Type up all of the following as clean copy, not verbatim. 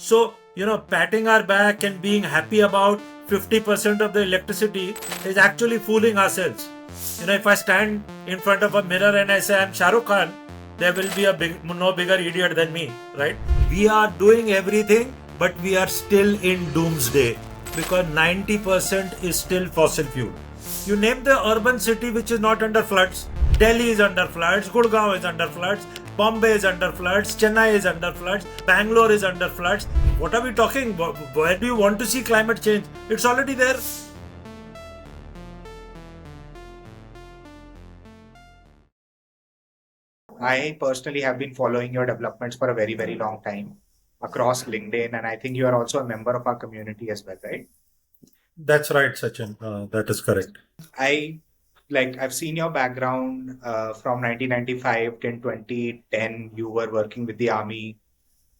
So, patting our back and being happy about 50% of the electricity is actually fooling ourselves. If I stand in front of a mirror and I say I'm Shah Rukh Khan, there will be no bigger idiot than me, right? We are doing everything, but we are still in doomsday because 90% is still fossil fuel. You name the urban city which is not under floods. Delhi is under floods, Gurgaon is under floods, Bombay is under floods, Chennai is under floods, Bangalore is under floods. What are we talking? Where do you want to see climate change? It's already there. I personally have been following your developments for a very, very long time across LinkedIn, and I think you are also a member of our community as well, right? That's right, Sachin. That is correct. I've seen your background from 1995 till 2010. You were working with the army,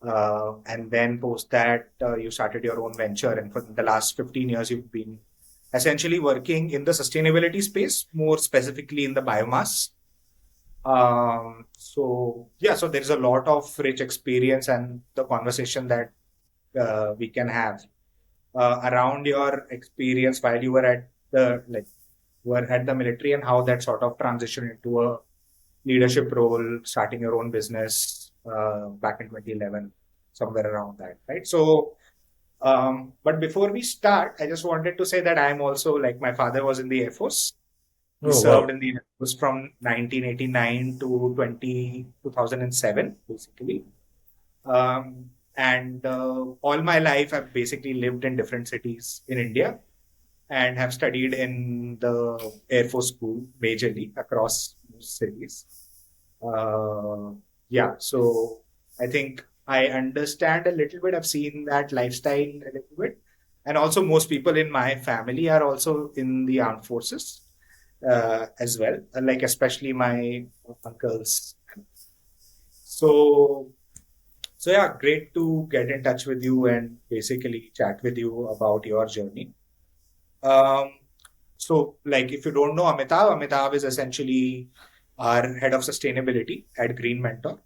and then post that you started your own venture, and for the last 15 years you've been essentially working in the sustainability space, more specifically in the biomass. So there's a lot of rich experience and the conversation that we can have around your experience while you were at the military and how that sort of transitioned into a leadership role, starting your own business back in 2011, somewhere around that, right? But before we start, I just wanted to say that I'm also, like, my father was in the Air Force. He served in the Air Force from 1989 to 2007, basically. And all my life, I've basically lived in different cities in India and have studied in the Air Force School majorly across cities. So I think I understand a little bit. I've seen that lifestyle a little bit. And also, most people in my family are also in the armed forces as well, like especially my uncles. So yeah, great to get in touch with you and basically chat with you about your journey. If you don't know Amitabh is essentially our head of sustainability at Greenmentor.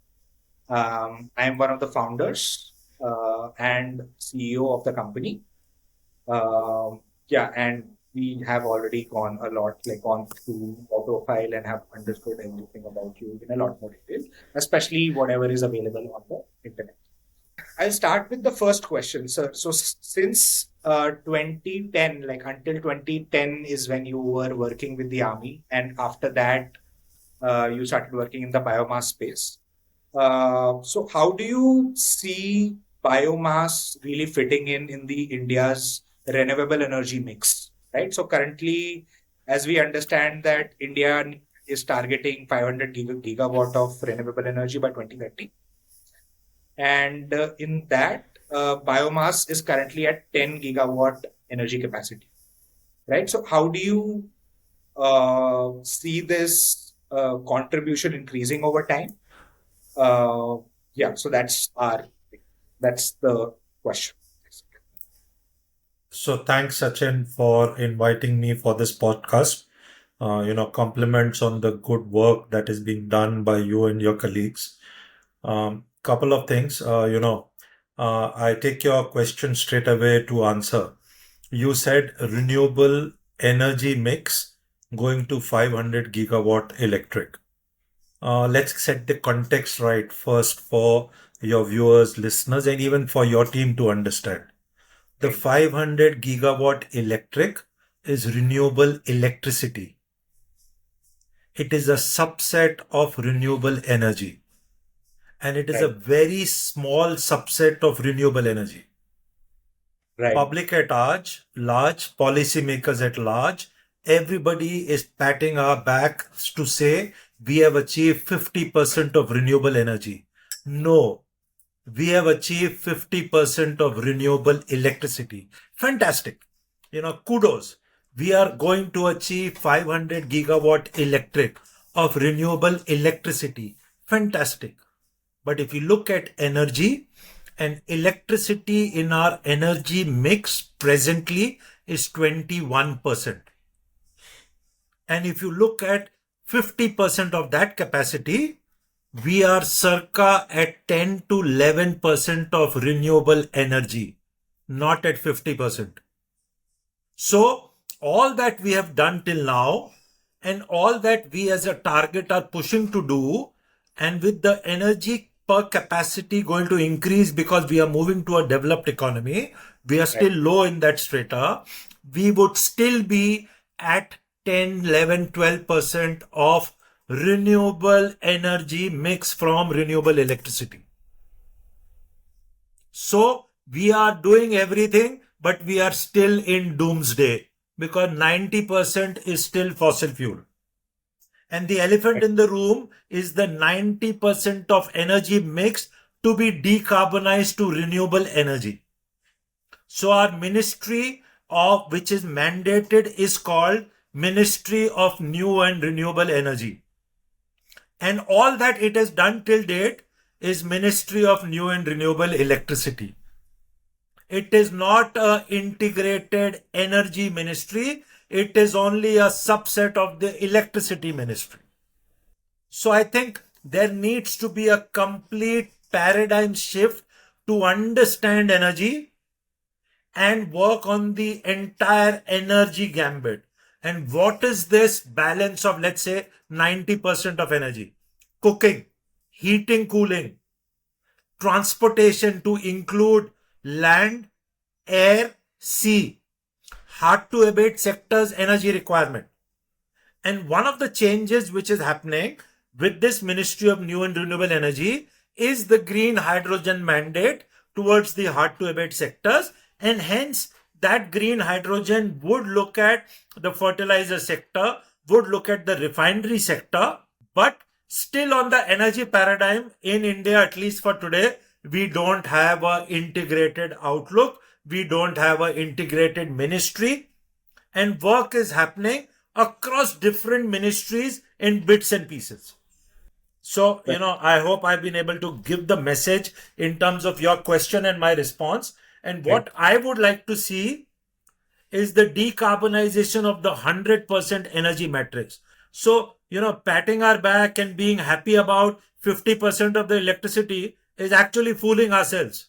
I am one of the founders and CEO of the company. And we have already gone through your profile and have understood everything about you in a lot more detail, especially whatever is available on the internet. I'll start with the first question, sir. So since 2010, like until 2010 is when you were working with the army, and after that, you started working in the biomass space. So how do you see biomass really fitting in the India's renewable energy mix, right? So currently, as we understand that India is targeting 500 gigawatt of renewable energy by 2030. And in that, biomass is currently at 10 gigawatt energy capacity, right? So how do you see this contribution increasing over time? So that's the question. So thanks, Sachin, for inviting me for this podcast. Compliments on the good work that is being done by you and your colleagues. Couple of things, I take your question straight away to answer. You said renewable energy mix going to 500 gigawatt electric. Let's set the context right first for your viewers, listeners, and even for your team to understand. The 500 gigawatt electric is renewable electricity. It is a subset of renewable energy. And it is a very small subset of renewable energy. Right. Public at large, policymakers at large, everybody is patting our backs to say we have achieved 50% of renewable energy. No, we have achieved 50% of renewable electricity. Fantastic. Kudos. We are going to achieve 500 gigawatt electric of renewable electricity. Fantastic. But if you look at energy, and electricity in our energy mix presently is 21%. And if you look at 50% of that capacity, we are circa at 10 to 11% of renewable energy, not at 50%. So all that we have done till now and all that we as a target are pushing to do, and with the energy per capacity going to increase because we are moving to a developed economy, we are Right. still low in that strata, we would still be at 10, 11, 12% of renewable energy mix from renewable electricity. So we are doing everything, but we are still in doomsday because 90% is still fossil fuel. And the elephant Right. in the room is the 90% of energy mix to be decarbonized to renewable energy. So our ministry of which is mandated is called Ministry of New and Renewable Energy. And all that it has done till date is Ministry of New and Renewable Electricity. It is not a integrated energy ministry. It is only a subset of the electricity ministry. So I think there needs to be a complete paradigm shift to understand energy and work on the entire energy gambit. And what is this balance of, let's say, 90% of energy? Cooking, heating, cooling, transportation to include land, air, sea, hard to abate sectors energy requirement. And one of the changes which is happening with this Ministry of New and Renewable Energy is the green hydrogen mandate towards the hard to abate sectors. And hence, that green hydrogen would look at the fertilizer sector, would look at the refinery sector, but still on the energy paradigm in India, at least for today, we don't have an integrated outlook. We don't have an integrated ministry, and work is happening across different ministries in bits and pieces. So, Right. I hope I've been able to give the message in terms of your question and my response. And Right. what I would like to see is the decarbonization of the 100% energy matrix. So, patting our back and being happy about 50% of the electricity is actually fooling ourselves.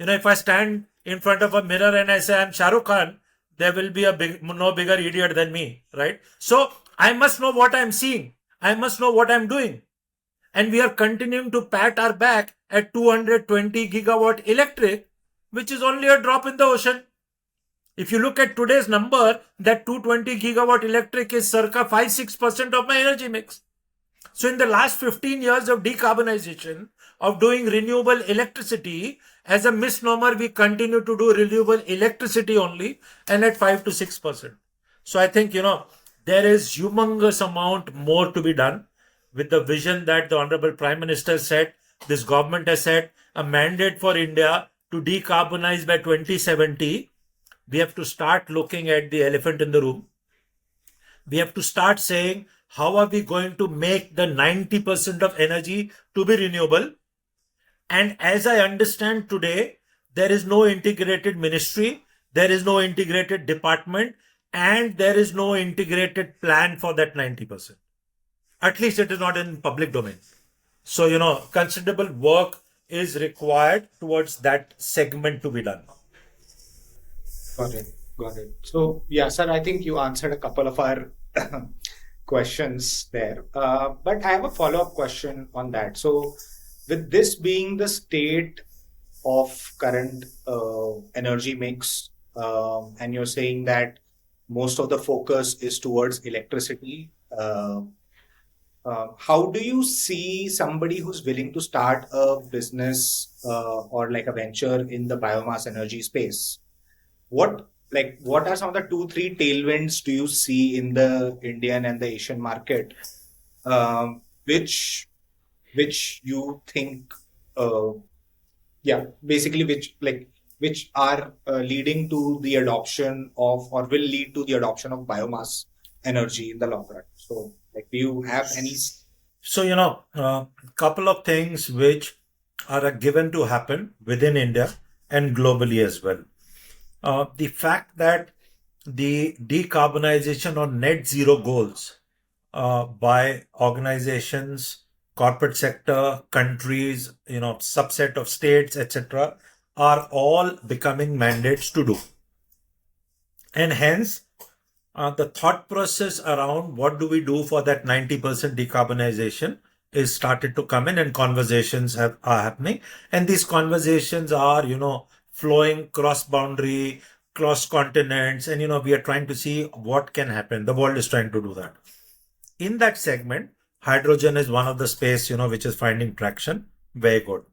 If I stand in front of a mirror and I say I'm Shah Rukh Khan, there will be no bigger idiot than me, right? So I must know what I'm seeing. I must know what I'm doing. And we are continuing to pat our back at 220 gigawatt electric, which is only a drop in the ocean. If you look at today's number, that 220 gigawatt electric is circa 5-6% of my energy mix. So in the last 15 years of decarbonization, of doing renewable electricity, as a misnomer, we continue to do renewable electricity only and at 5 to 6%. So I think, there is humongous amount more to be done with the vision that the Honorable Prime Minister said. This government has set a mandate for India to decarbonize by 2070. We have to start looking at the elephant in the room. We have to start saying, how are we going to make the 90% of energy to be renewable? And as I understand today, there is no integrated ministry, there is no integrated department, and there is no integrated plan for that 90%. At least it is not in public domain. So, considerable work is required towards that segment to be done. Got it. Got it. So, yeah, sir, I think you answered a couple of our questions there. But I have a follow-up question on that. So, with this being the state of current energy mix, and you're saying that most of the focus is towards electricity, how do you see somebody who's willing to start a business or like a venture in the biomass energy space? What are some of the two, three tailwinds do you see in the Indian and the Asian market, which you think, uh, yeah, basically which are leading to the adoption of or will lead to the adoption of biomass energy in the long run? So, do you have any? So, a couple of things which are a given to happen within India and globally as well. The fact that the decarbonization or net zero goals by organizations corporate sector, countries, subset of states, etc., are all becoming mandates to do. And hence, the thought process around what do we do for that 90% decarbonization is started to come in, and conversations are happening. And these conversations are, flowing cross boundary, cross continents, and, we are trying to see what can happen. The world is trying to do that. In that segment, hydrogen is one of the space, which is finding traction. Very good.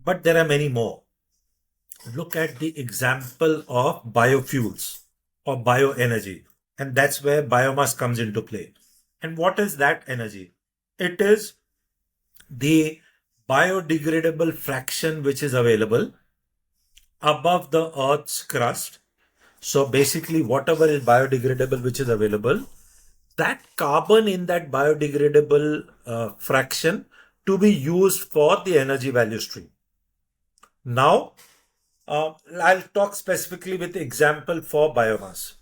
But there are many more. Look at the example of biofuels or bioenergy. And that's where biomass comes into play. And what is that energy? It is the biodegradable fraction which is available above the earth's crust. So basically, whatever is biodegradable which is available, that carbon in that biodegradable fraction to be used for the energy value stream. Now, I'll talk specifically with example for biomass.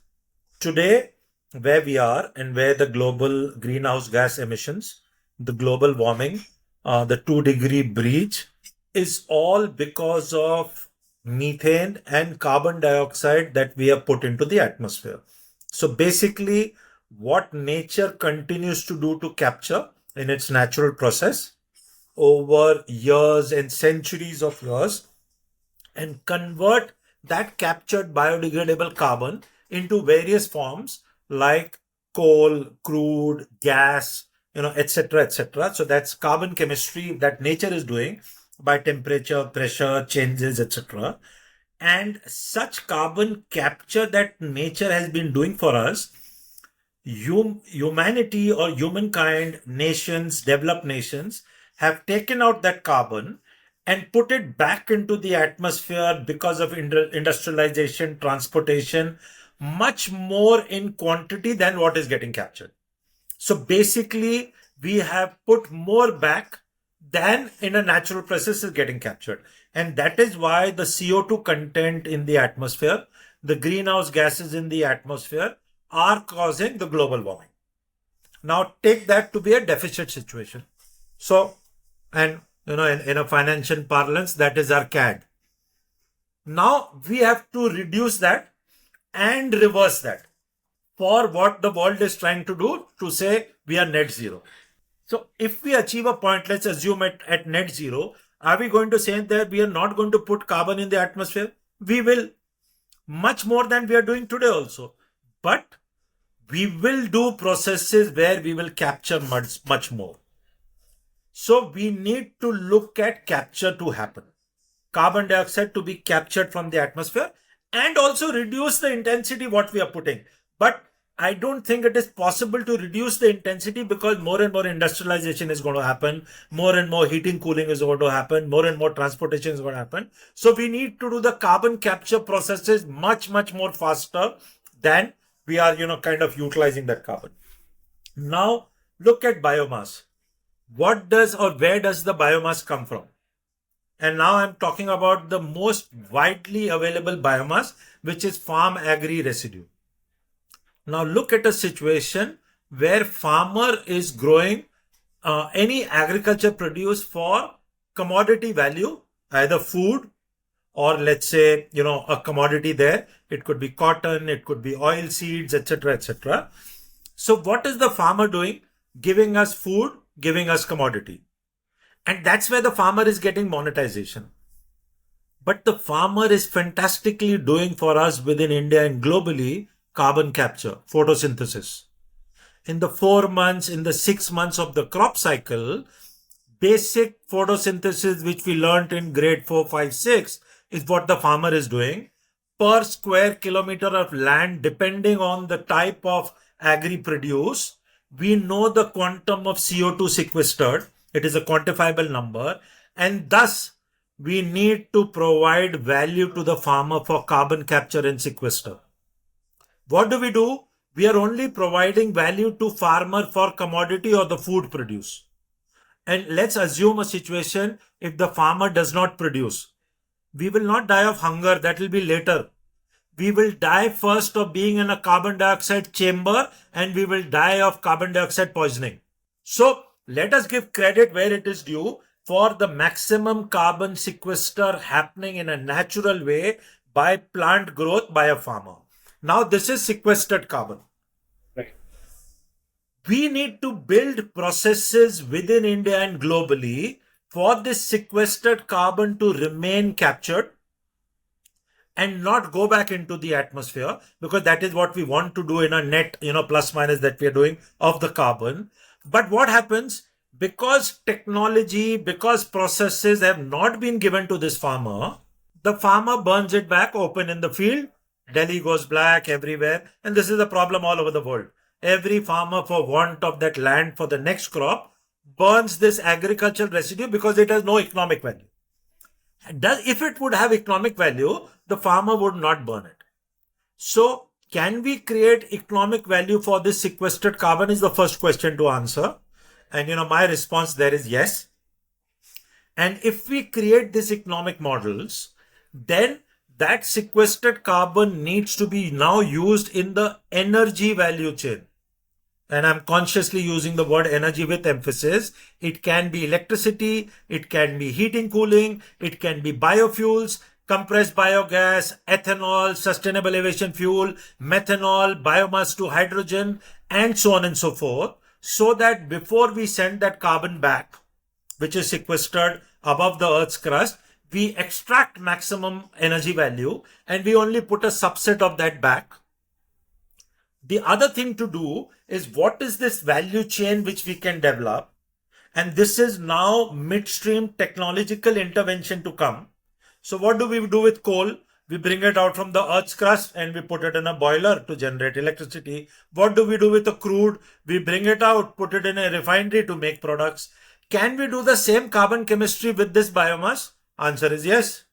Today, where we are and where the global greenhouse gas emissions, the global warming, the 2-degree breach is all because of methane and carbon dioxide that we have put into the atmosphere. So basically, what nature continues to do to capture in its natural process over years and centuries of years and convert that captured biodegradable carbon into various forms like coal, crude, gas, etc., etc. So that's carbon chemistry that nature is doing by temperature, pressure changes, etc. And such carbon capture that nature has been doing for us, humanity or humankind, nations, developed nations have taken out that carbon and put it back into the atmosphere because of industrialization, transportation, much more in quantity than what is getting captured. So basically, we have put more back than in a natural process is getting captured. And that is why the CO2 content in the atmosphere, the greenhouse gases in the atmosphere are causing the global warming. Now take that to be a deficit situation. So, and in a financial parlance, that is our CAD. Now we have to reduce that and reverse that for what the world is trying to do to say we are net zero. So if we achieve a point, let's assume at net zero, are we going to say that we are not going to put carbon in the atmosphere? We will, much more than we are doing today also. But we will do processes where we will capture much more. So we need to look at capture to happen. Carbon dioxide to be captured from the atmosphere and also reduce the intensity what we are putting. But I don't think it is possible to reduce the intensity because more and more industrialization is going to happen. More and more heating, cooling is going to happen. More and more transportation is going to happen. So we need to do the carbon capture processes much more faster than we are, kind of utilizing that carbon. Now look at biomass. What does or where does the biomass come from? And now I'm talking about the most widely available biomass, which is farm agri residue. Now look at a situation where farmer is growing any agriculture produce for commodity value, either food or let's say, a commodity there. It could be cotton, it could be oil seeds, etc., etc. So what is the farmer doing? Giving us food, giving us commodity. And that's where the farmer is getting monetization. But the farmer is fantastically doing for us within India and globally carbon capture, photosynthesis. In the 4 months, in the 6 months of the crop cycle, basic photosynthesis, which we learned in grade 4, 5, 6, is what the farmer is doing per square kilometer of land, depending on the type of agri produce. We know the quantum of CO2 sequestered. It is a quantifiable number. And thus, we need to provide value to the farmer for carbon capture and sequester. What do? We are only providing value to farmer for commodity or the food produce. And let's assume a situation if the farmer does not produce. We will not die of hunger. That will be later. We will die first of being in a carbon dioxide chamber and we will die of carbon dioxide poisoning. So let us give credit where it is due for the maximum carbon sequester happening in a natural way by plant growth by a farmer. Now, this is sequestered carbon. Right. We need to build processes within India and globally for this sequestered carbon to remain captured and not go back into the atmosphere, because that is what we want to do in a net, plus minus that we are doing of the carbon. But what happens, because technology, because processes have not been given to this farmer, the farmer burns it back open in the field. Delhi goes black everywhere. And this is a problem all over the world. Every farmer, for want of that land for the next crop, burns this agricultural residue because it has no economic value. If it would have economic value, the farmer would not burn it. So, can we create economic value for this sequestered carbon is the first question to answer. And my response there is yes. And if we create these economic models, then that sequestered carbon needs to be now used in the energy value chain. And I'm consciously using the word energy with emphasis. It can be electricity, it can be heating, cooling, it can be biofuels, compressed biogas, ethanol, sustainable aviation fuel, methanol, biomass to hydrogen, and so on and so forth. So that before we send that carbon back, which is sequestered above the Earth's crust, we extract maximum energy value and we only put a subset of that back. The other thing to do is, what is this value chain which we can develop? And this is now midstream technological intervention to come. So what do we do with coal? We bring it out from the Earth's crust and we put it in a boiler to generate electricity. What do we do with the crude? We bring it out, put it in a refinery to make products. Can we do the same carbon chemistry with this biomass? Answer is yes.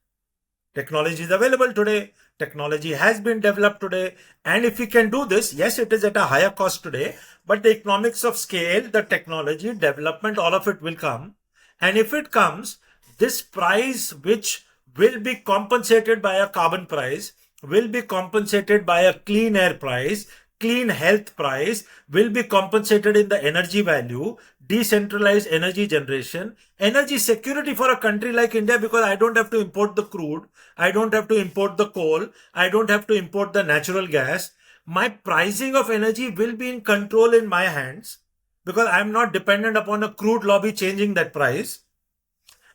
Technology is available today. Technology has been developed today. And if we can do this, yes, it is at a higher cost today, but the economics of scale, the technology development, all of it will come. And if it comes, this price, which will be compensated by a carbon price, will be compensated by a clean air price, clean health price, will be compensated in the energy value, decentralized energy generation, energy security for a country like India, because I don't have to import the crude, I don't have to import the coal, I don't have to import the natural gas. My pricing of energy will be in control in my hands, because I'm not dependent upon a crude lobby changing that price.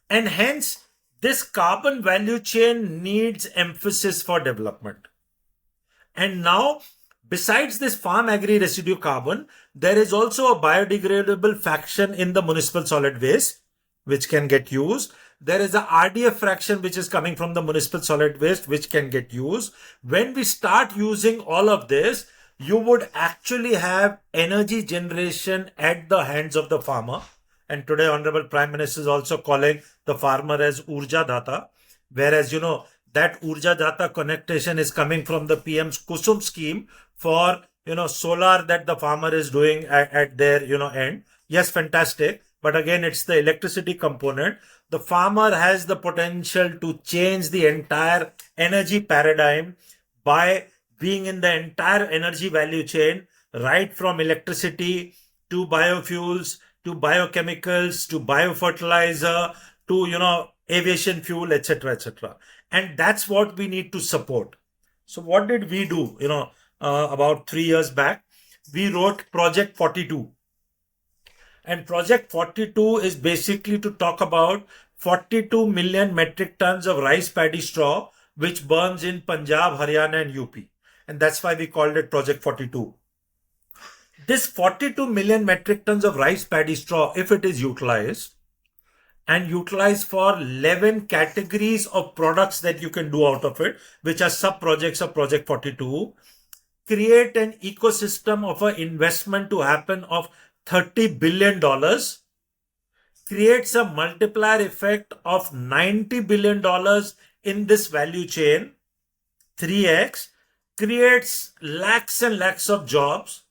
And hence, this carbon value chain needs emphasis for development. And now, besides this farm agri residue carbon, there is also a biodegradable fraction in the municipal solid waste, which can get used. There is a RDF fraction which is coming from the municipal solid waste, which can get used. When we start using all of this, you would actually have energy generation at the hands of the farmer. And today, Honorable Prime Minister is also calling the farmer as Urja Data, whereas, that Urja Data connectation is coming from the PM's Kusum scheme for, solar that the farmer is doing at their, end. Yes, fantastic. But again, it's the electricity component. The farmer has the potential to change the entire energy paradigm by being in the entire energy value chain, right from electricity to biofuels, to biochemicals, to biofertilizer, to, aviation fuel, etc., etc. And that's what we need to support. So what did we do? About 3 years back, we wrote Project 42. And Project 42 is basically to talk about 42 million metric tons of rice paddy straw, which burns in Punjab, Haryana, and UP. And that's why we called it Project 42. This 42 million metric tons of rice paddy straw, if it is utilized, and utilized for 11 categories of products that you can do out of it, which are sub-projects of Project 42, create an ecosystem of an investment to happen of $30 billion, creates a multiplier effect of $90 billion in this value chain, 3x, creates lakhs and lakhs of jobs,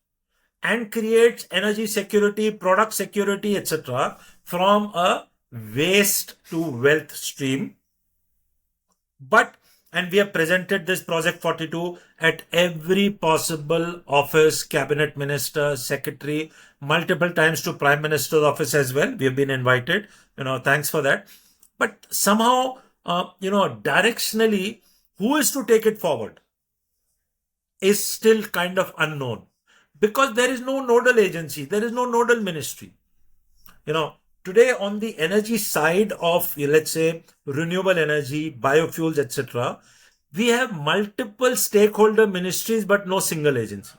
and creates energy security, product security, etc. from a waste to wealth stream. But And we have presented this Project 42 at every possible office, cabinet minister, secretary, multiple times to Prime Minister's office as well. We have been invited. Thanks for that. But somehow, directionally, who is to take it forward is still kind of unknown, because there is no nodal agency, there is no nodal ministry. Today on the energy side of, let's say, renewable energy, biofuels, etc., we have multiple stakeholder ministries but no single agency.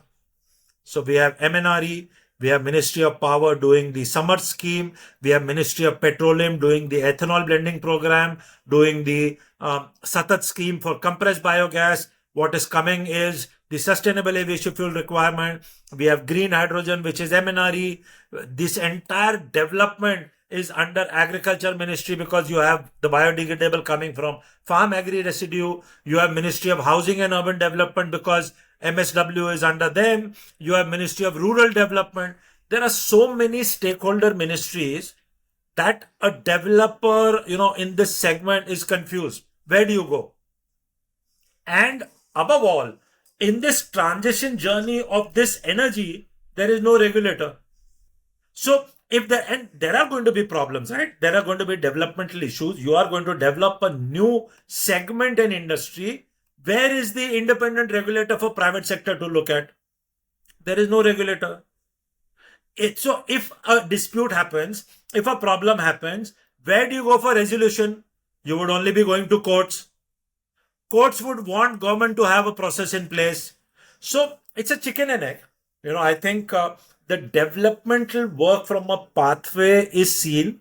So we have MNRE, we have Ministry of Power doing the summer scheme, we have Ministry of Petroleum doing the ethanol blending program, doing the Satat scheme for compressed biogas. What is coming is the sustainable aviation fuel requirement. We have green hydrogen, which is MNRE. This entire development is under agriculture ministry, because you have the biodegradable coming from farm agri residue. You have Ministry of Housing and Urban Development, because MSW is under them. You have Ministry of Rural Development. There are so many stakeholder ministries that a developer, in this segment is confused. Where do you go? And above all, in this transition journey of this energy, there is no regulator. So there are going to be problems, right? There are going to be developmental issues. You are going to develop a new segment in industry. Where is the independent regulator for private sector to look at? There is no regulator. So if a dispute happens, if a problem happens, where do you go for resolution? You would only be going to courts. Courts would want government to have a process in place. So it's a chicken and egg. I think the developmental work from a pathway is seen.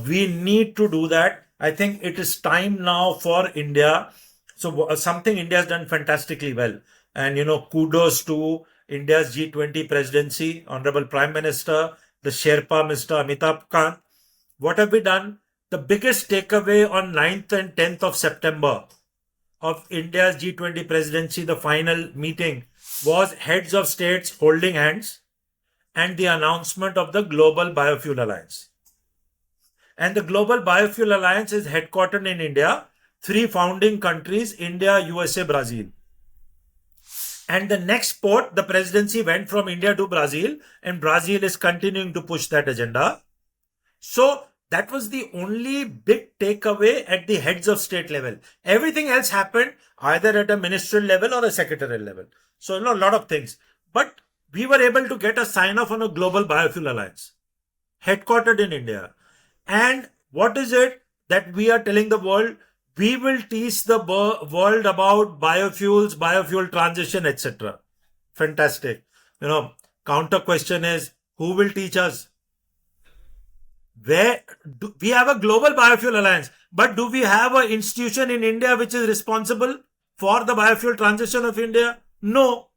We need to do that. I think it is time now for India. So something India has done fantastically well. And, kudos to India's G20 presidency, Honorable Prime Minister, the Sherpa, Mr. Amitabh Kant. What have we done? The biggest takeaway on 9th and 10th of September of India's G20 presidency, the final meeting, was heads of states holding hands and the announcement of the Global Biofuel Alliance. And the Global Biofuel Alliance is headquartered in India. 3 founding countries, India, USA, Brazil. And the next port, the presidency went from India to Brazil, and Brazil is continuing to push that agenda. So that was the only big takeaway at the heads of state level. Everything else happened either at a ministerial level or a secretarial level. So, a lot of things. But we were able to get a sign off on a Global Biofuel Alliance, headquartered in India. And what is it that we are telling the world? We will teach the world about biofuels, biofuel transition, etc. Fantastic. Counter question is, who will teach us? We have a Global Biofuel Alliance, but do we have an institution in India which is responsible for the biofuel transition of India? No.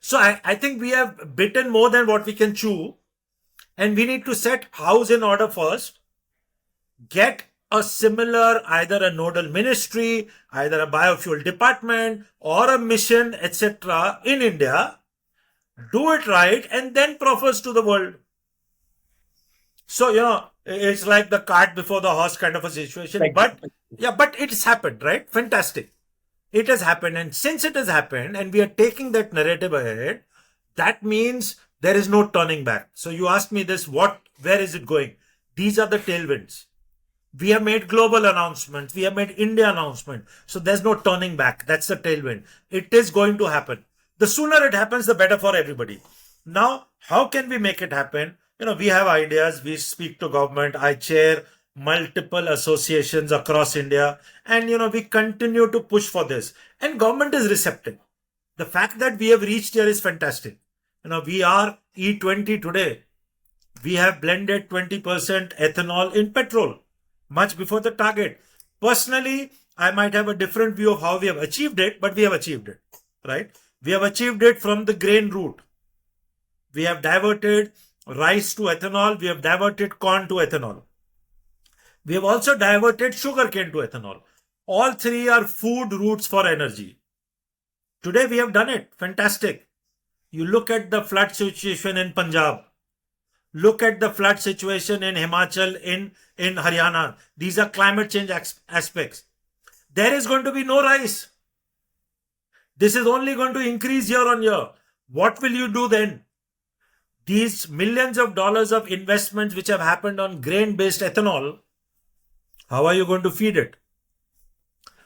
So I think we have bitten more than what we can chew, and we need to set house in order first, get a similar, either a nodal ministry, either a biofuel department or a mission, etc. in India, do it right, and then profess to the world. So, it's like the cart before the horse kind of a situation. But it's happened, right? Fantastic. It has happened. And since it has happened and we are taking that narrative ahead, that means there is no turning back. So you asked me this, where is it going? These are the tailwinds. We have made global announcements. We have made India announcement. So there's no turning back. That's the tailwind. It is going to happen. The sooner it happens, the better for everybody. Now, how can we make it happen? We have ideas. We speak to government. I chair multiple associations across India. And, we continue to push for this. And government is receptive. The fact that we have reached here is fantastic. We are E20 today. We have blended 20% ethanol in petrol, much before the target. Personally, I might have a different view of how we have achieved it, but we have achieved it, right? We have achieved it from the grain route. We have diverted rice to ethanol. We have diverted corn to ethanol. We have also diverted sugarcane to ethanol. All 3 are food routes for energy. Today we have done it. Fantastic. You look at the flood situation in Punjab. Look at the flood situation in Himachal, in Haryana. These are climate change aspects. there is going to be no rise. This is only going to increase year on year. What will you do then? These millions of dollars of investments which have happened on grain-based ethanol, how are you going to feed it?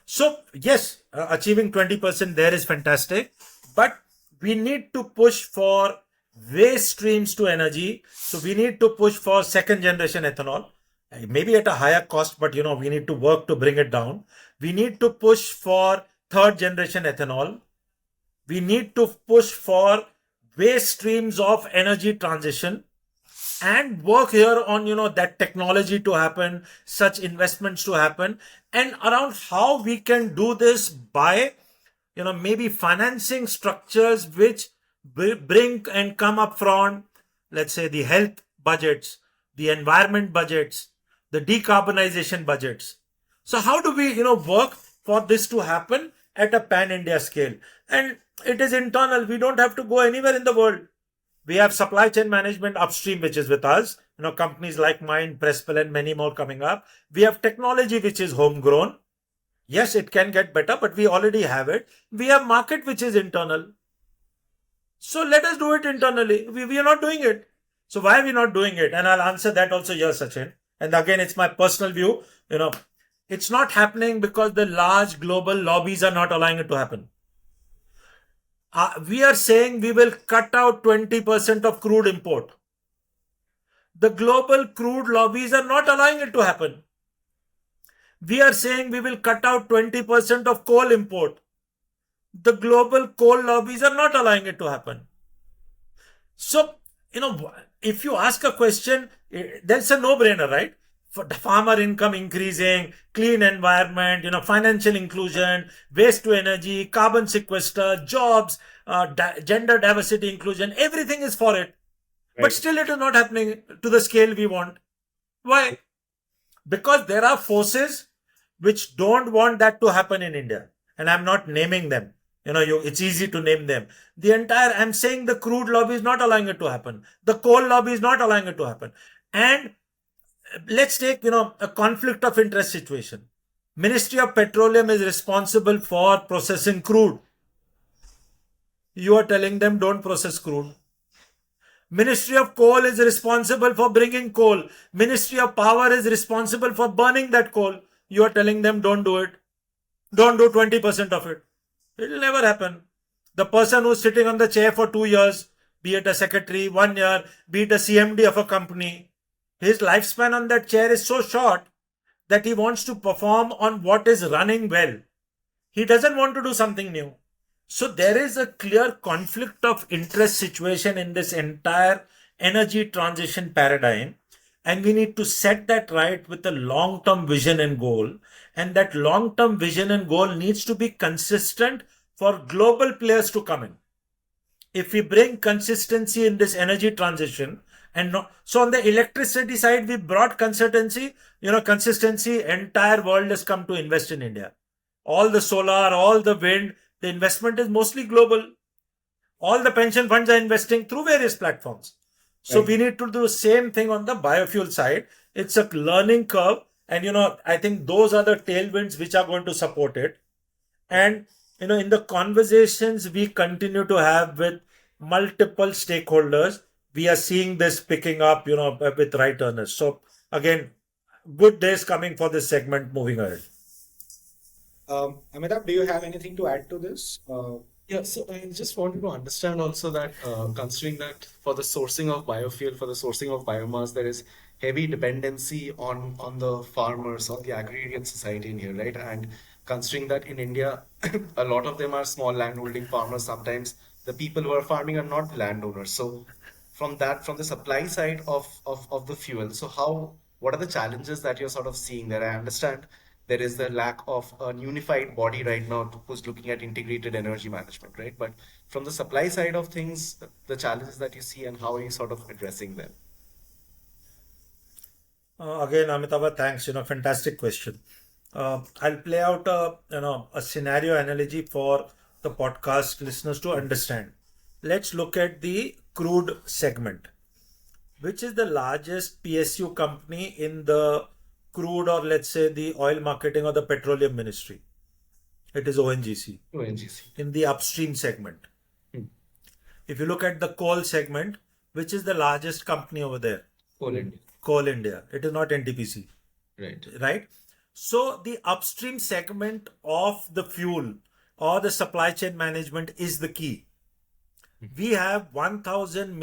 So, yes, achieving 20% there is fantastic, but we need to push for waste streams to energy. So, we need to push for second generation ethanol, maybe at a higher cost, but we need to work to bring it down. We need to push for third generation ethanol. We need to push for waste streams of energy transition and work here on that technology to happen, such investments to happen, and around how we can do this by maybe financing structures which bring and come up front, let's say the health budgets, the environment budgets, the decarbonization budgets. So how do we work for this to happen at a pan India scale? And it is internal. We don't have to go anywhere in the world. We have supply chain management upstream, which is with us. Companies like mine, Prespel, and many more coming up. We have technology, which is homegrown. Yes, it can get better, but we already have it. We have market, which is internal. So let us do it internally. We are not doing it. So why are we not doing it? And I'll answer that also here, Sachin. And again, it's my personal view. It's not happening because the large global lobbies are not allowing it to happen. We are saying we will cut out 20% of crude import. The global crude lobbies are not allowing it to happen. We are saying we will cut out 20% of coal import. The global coal lobbies are not allowing it to happen. So, if you ask a question, that's a no-brainer, right? For farmer income increasing, clean environment, financial inclusion, waste to energy, carbon sequester, jobs, gender diversity inclusion, everything is for it. Right. But still it is not happening to the scale we want. Why? Because there are forces which don't want that to happen in India. And I'm not naming them. It's easy to name them. I'm saying the crude lobby is not allowing it to happen. The coal lobby is not allowing it to happen. And let's take, a conflict of interest situation. Ministry of Petroleum is responsible for processing crude. You are telling them don't process crude. Ministry of Coal is responsible for bringing coal. Ministry of Power is responsible for burning that coal. You are telling them don't do it. Don't do 20% of it. It will never happen. The person who's sitting on the chair for 2 years, be it a secretary, 1 year, be it a CMD of a company, his lifespan on that chair is so short that he wants to perform on what is running well. He doesn't want to do something new. So there is a clear conflict of interest situation in this entire energy transition paradigm. And we need to set that right with a long-term vision and goal. And that long-term vision and goal needs to be consistent for global players to come in. If we bring consistency in this energy transition, so on the electricity side, we brought consistency, entire world has come to invest in India. All the solar, all the wind, the investment is mostly global. All the pension funds are investing through various platforms. So right. We need to do the same thing on the biofuel side. It's a learning curve. And, I think those are the tailwinds which are going to support it. And, in the conversations we continue to have with multiple stakeholders, we are seeing this picking up, with right earners. So again, good days coming for this segment moving ahead. Amitabh, do you have anything to add to this? Yeah, so I just wanted to understand also that considering that for the sourcing of biofuel, for the sourcing of biomass, there is heavy dependency on the farmers, on the agrarian society in here, right? And considering that in India, a lot of them are small landholding farmers. Sometimes the people who are farming are not landowners. So from the supply side of the fuel, so what are the challenges that you're sort of seeing there? I understand there is the lack of a unified body right now who's looking at integrated energy management, right? But from the supply side of things, the challenges that you see and how are you sort of addressing them? Again, Amitabh, thanks. Fantastic question. I'll play out a scenario analogy for the podcast listeners to understand. Let's look at the crude segment, which is the largest PSU company in the crude, or let's say the oil marketing or the petroleum ministry. It is ONGC ONGC. in the upstream segment. Hmm. If you look at the coal segment, which is the largest company over there? Coal India. Coal India. It is not NTPC, Right. right? So the upstream segment of the fuel or the supply chain management is the key. We have 1,500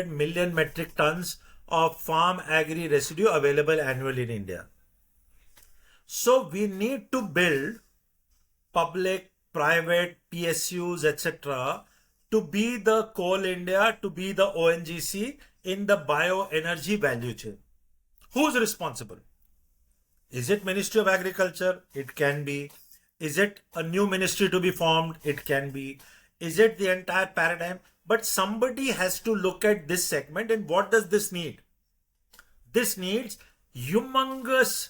million metric tons of farm agri residue available annually in India. So we need to build public, private, PSUs, etc. to be the Coal India, to be the ONGC in the bioenergy value chain. Who's responsible? Is it Ministry of Agriculture? It can be. Is it a new ministry to be formed? It can be. Is it the entire paradigm? But somebody has to look at this segment, and what does this need? This needs humongous,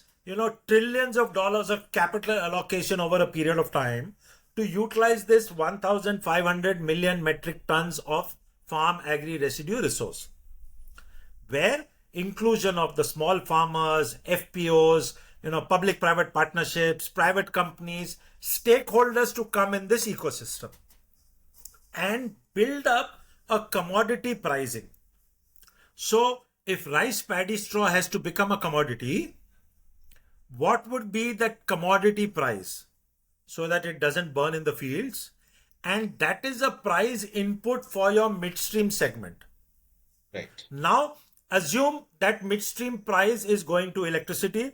trillions of dollars of capital allocation over a period of time to utilize this 1,500 million metric tons of farm agri residue resource, where inclusion of the small farmers, FPOs, public-private partnerships, private companies, stakeholders to come in this ecosystem and build up a commodity pricing. So if rice paddy straw has to become a commodity, what would be that commodity price so that it doesn't burn in the fields? And that is a price input for your midstream segment. Right. Now, assume that midstream price is going to electricity,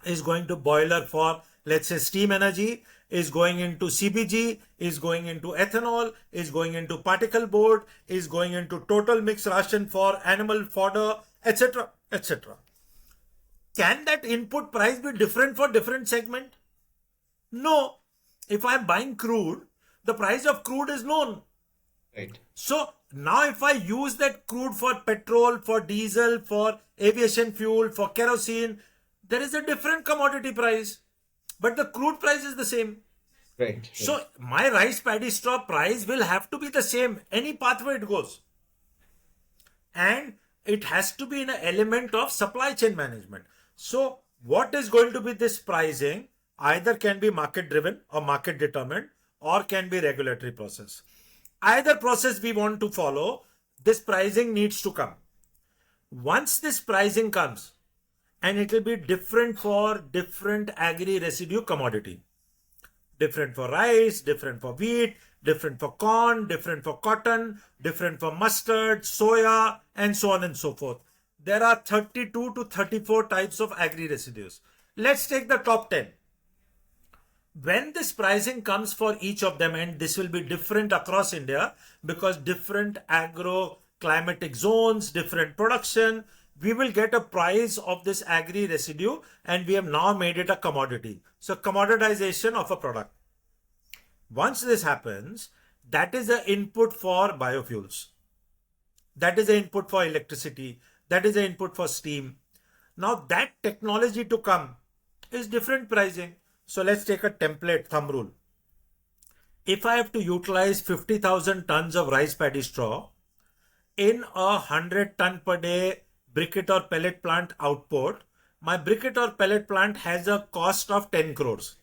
is going to boiler for, let's say, steam energy, is going into CBG, is going into ethanol, is going into particle board, is going into total mix ration for animal fodder, etc., etc. Can that input price be different for different segment? No. If I'm buying crude, the price of crude is known. Right. So now if I use that crude for petrol, for diesel, for aviation fuel, for kerosene, there is a different commodity price, but the crude price is the same. Right. So my rice paddy straw price will have to be the same any pathway it goes. And it has to be in an element of supply chain management. So what is going to be this pricing? Either can be market driven or market determined, or can be regulatory process. Either process we want to follow, this pricing needs to come. Once this pricing comes, and it will be different for different agri residue commodity. Different for rice, different for wheat, different for corn, different for cotton, different for mustard, soya, and so on and so forth. There are 32 to 34 types of agri residues. Let's take the top 10. When this pricing comes for each of them, and this will be different across India because different agro-climatic zones, different production, we will get a price of this agri residue, and we have now made it a commodity. So commoditization of a product. Once this happens, that is the input for biofuels. That is the input for electricity. That is the input for steam. Now that technology to come is different pricing. So let's take a template thumb rule. If I have to utilize 50,000 tons of rice paddy straw in a 100 ton per day briquette or pellet plant output, my briquette or pellet plant has a cost of 10 crores.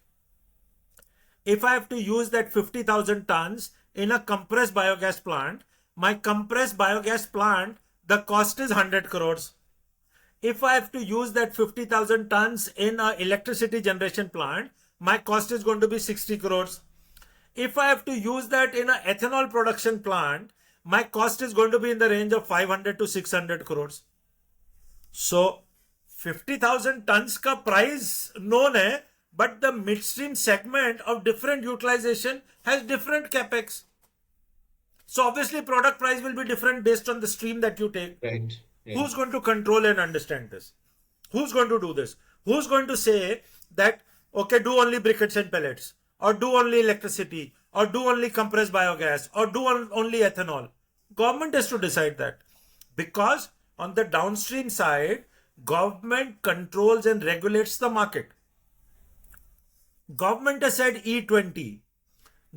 If I have to use that 50,000 tons in a compressed biogas plant, my compressed biogas plant, the cost is 100 crores. If I have to use that 50,000 tons in an electricity generation plant, my cost is going to be 60 crores. If I have to use that in an ethanol production plant, my cost is going to be in the range of 500 to 600 crores. So 50,000 tons का price known है, but the midstream segment of different utilization has different capex. So obviously product price will be different based on the stream that you take. Right. Yeah. Who's going to control and understand this? Who's going to do this? Who's going to say that, okay, do only briquettes and pellets, or do only electricity, or do only compressed biogas, or do only ethanol? Government has to decide that, because on the downstream side, government controls and regulates the market. Government has said E20.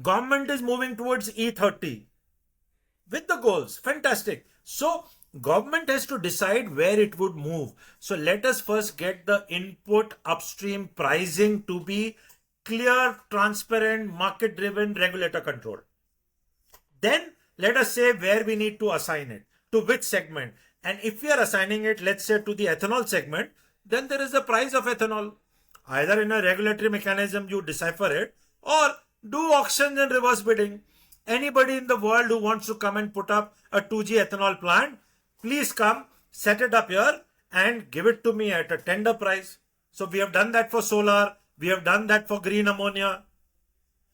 Government is moving towards E30 with the goals. Fantastic. So government has to decide where it would move. So let us first get the input upstream pricing to be clear, transparent, market driven, regulator controlled. Then let us say where we need to assign it, to which segment. And if we are assigning it, let's say to the ethanol segment, then there is the price of ethanol. Either in a regulatory mechanism you decipher it, or do auctions and reverse bidding. Anybody in the world who wants to come and put up a 2G ethanol plant, please come, set it up here and give it to me at a tender price. So we have done that for solar, we have done that for green ammonia,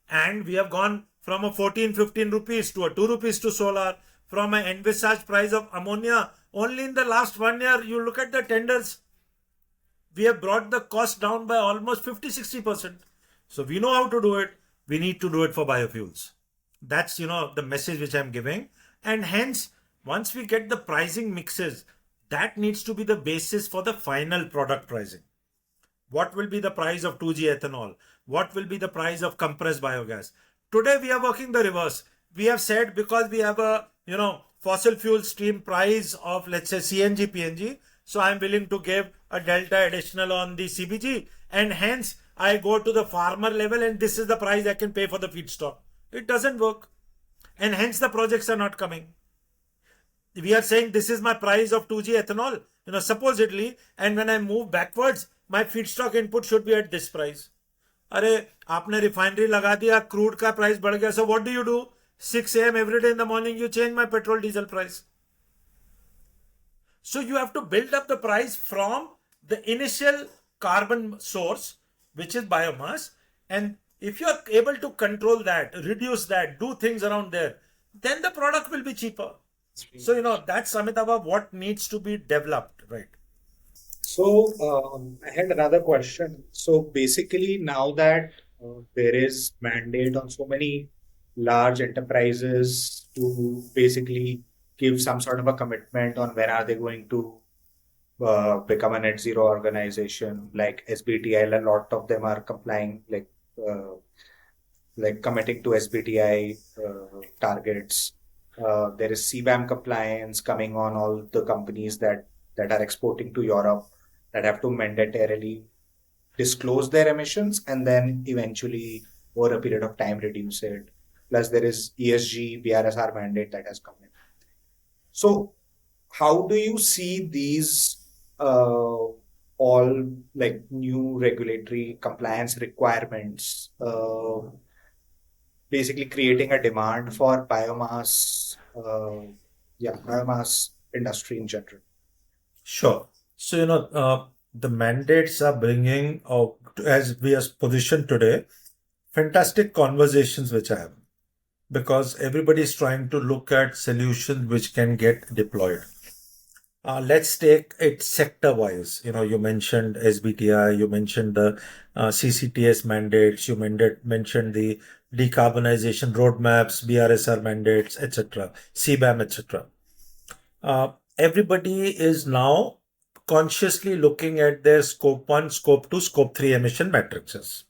and we have gone from a 14-15 rupees to a 2 rupees to solar, from an envisaged price of ammonia. Only in the last 1 year, you look at the tenders, we have brought the cost down by almost 50-60%. So we know how to do it. We need to do it for biofuels. That's, the message which I'm giving. And hence, once we get the pricing mixes, that needs to be the basis for the final product pricing. What will be the price of 2G ethanol? What will be the price of compressed biogas? Today we are working the reverse. We have said, because we have a, fossil fuel stream price of, let's say, CNG, PNG, so I'm willing to give a delta additional on the CBG, and hence I go to the farmer level and this is the price I can pay for the feedstock. It doesn't work. And hence the projects are not coming. We are saying this is my price of 2G ethanol, supposedly, and when I move backwards, my feedstock input should be at this price. अरे आपने refinery लगा दिया, crude का price बढ़ गया, so what do? 6 a.m. every day in the morning you change my petrol diesel price. So you have to build up the price from the initial carbon source, which is biomass, and if you are able to control that, reduce that, do things around there, then the product will be cheaper. So that's, Amitabh, what needs to be developed, right? So I had another question. So basically, now that there is mandate on so many large enterprises to basically give some sort of a commitment on when are they going to become a net zero organization, like SBTI, a lot of them are complying, like committing to SBTI targets. There is CBAM compliance coming on all the companies that are exporting to Europe, that have to mandatorily disclose their emissions and then eventually over a period of time reduce it. Plus there is ESG BRSR mandate that has come in. So how do you see these all like new regulatory compliance requirements basically creating a demand for biomass, biomass industry in general? Sure. So, the mandates are bringing, as we are positioned today, fantastic conversations which I have, because everybody is trying to look at solutions which can get deployed. Let's take it sector wise. You mentioned SBTI, you mentioned the CCTS mandates, you mentioned the decarbonization roadmaps, BRSR mandates, etc., CBAM, etc. Everybody is now consciously looking at their scope 1, scope 2, scope 3 emission matrices.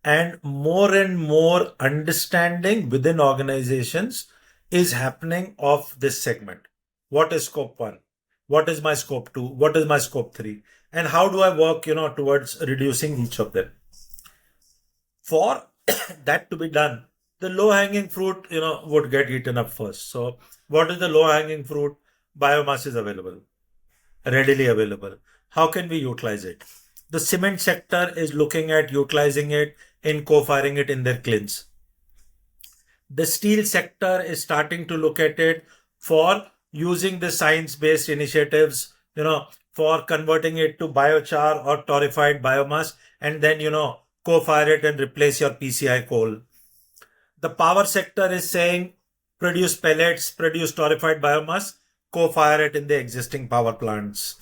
And more understanding within organizations is happening of this segment. What is scope 1? What is my scope 2? What is my scope 3? And how do I work, towards reducing each of them? For that to be done, the low-hanging fruit, would get eaten up first. So what is the low-hanging fruit? Biomass is available, readily available. How can we utilize it? The cement sector is looking at utilizing it in co-firing it in their kilns. The steel sector is starting to look at it for using the science-based initiatives, for converting it to biochar or torrefied biomass, and then, co-fire it and replace your PCI coal. The power sector is saying produce pellets, produce torrefied biomass, co-fire it in the existing power plants.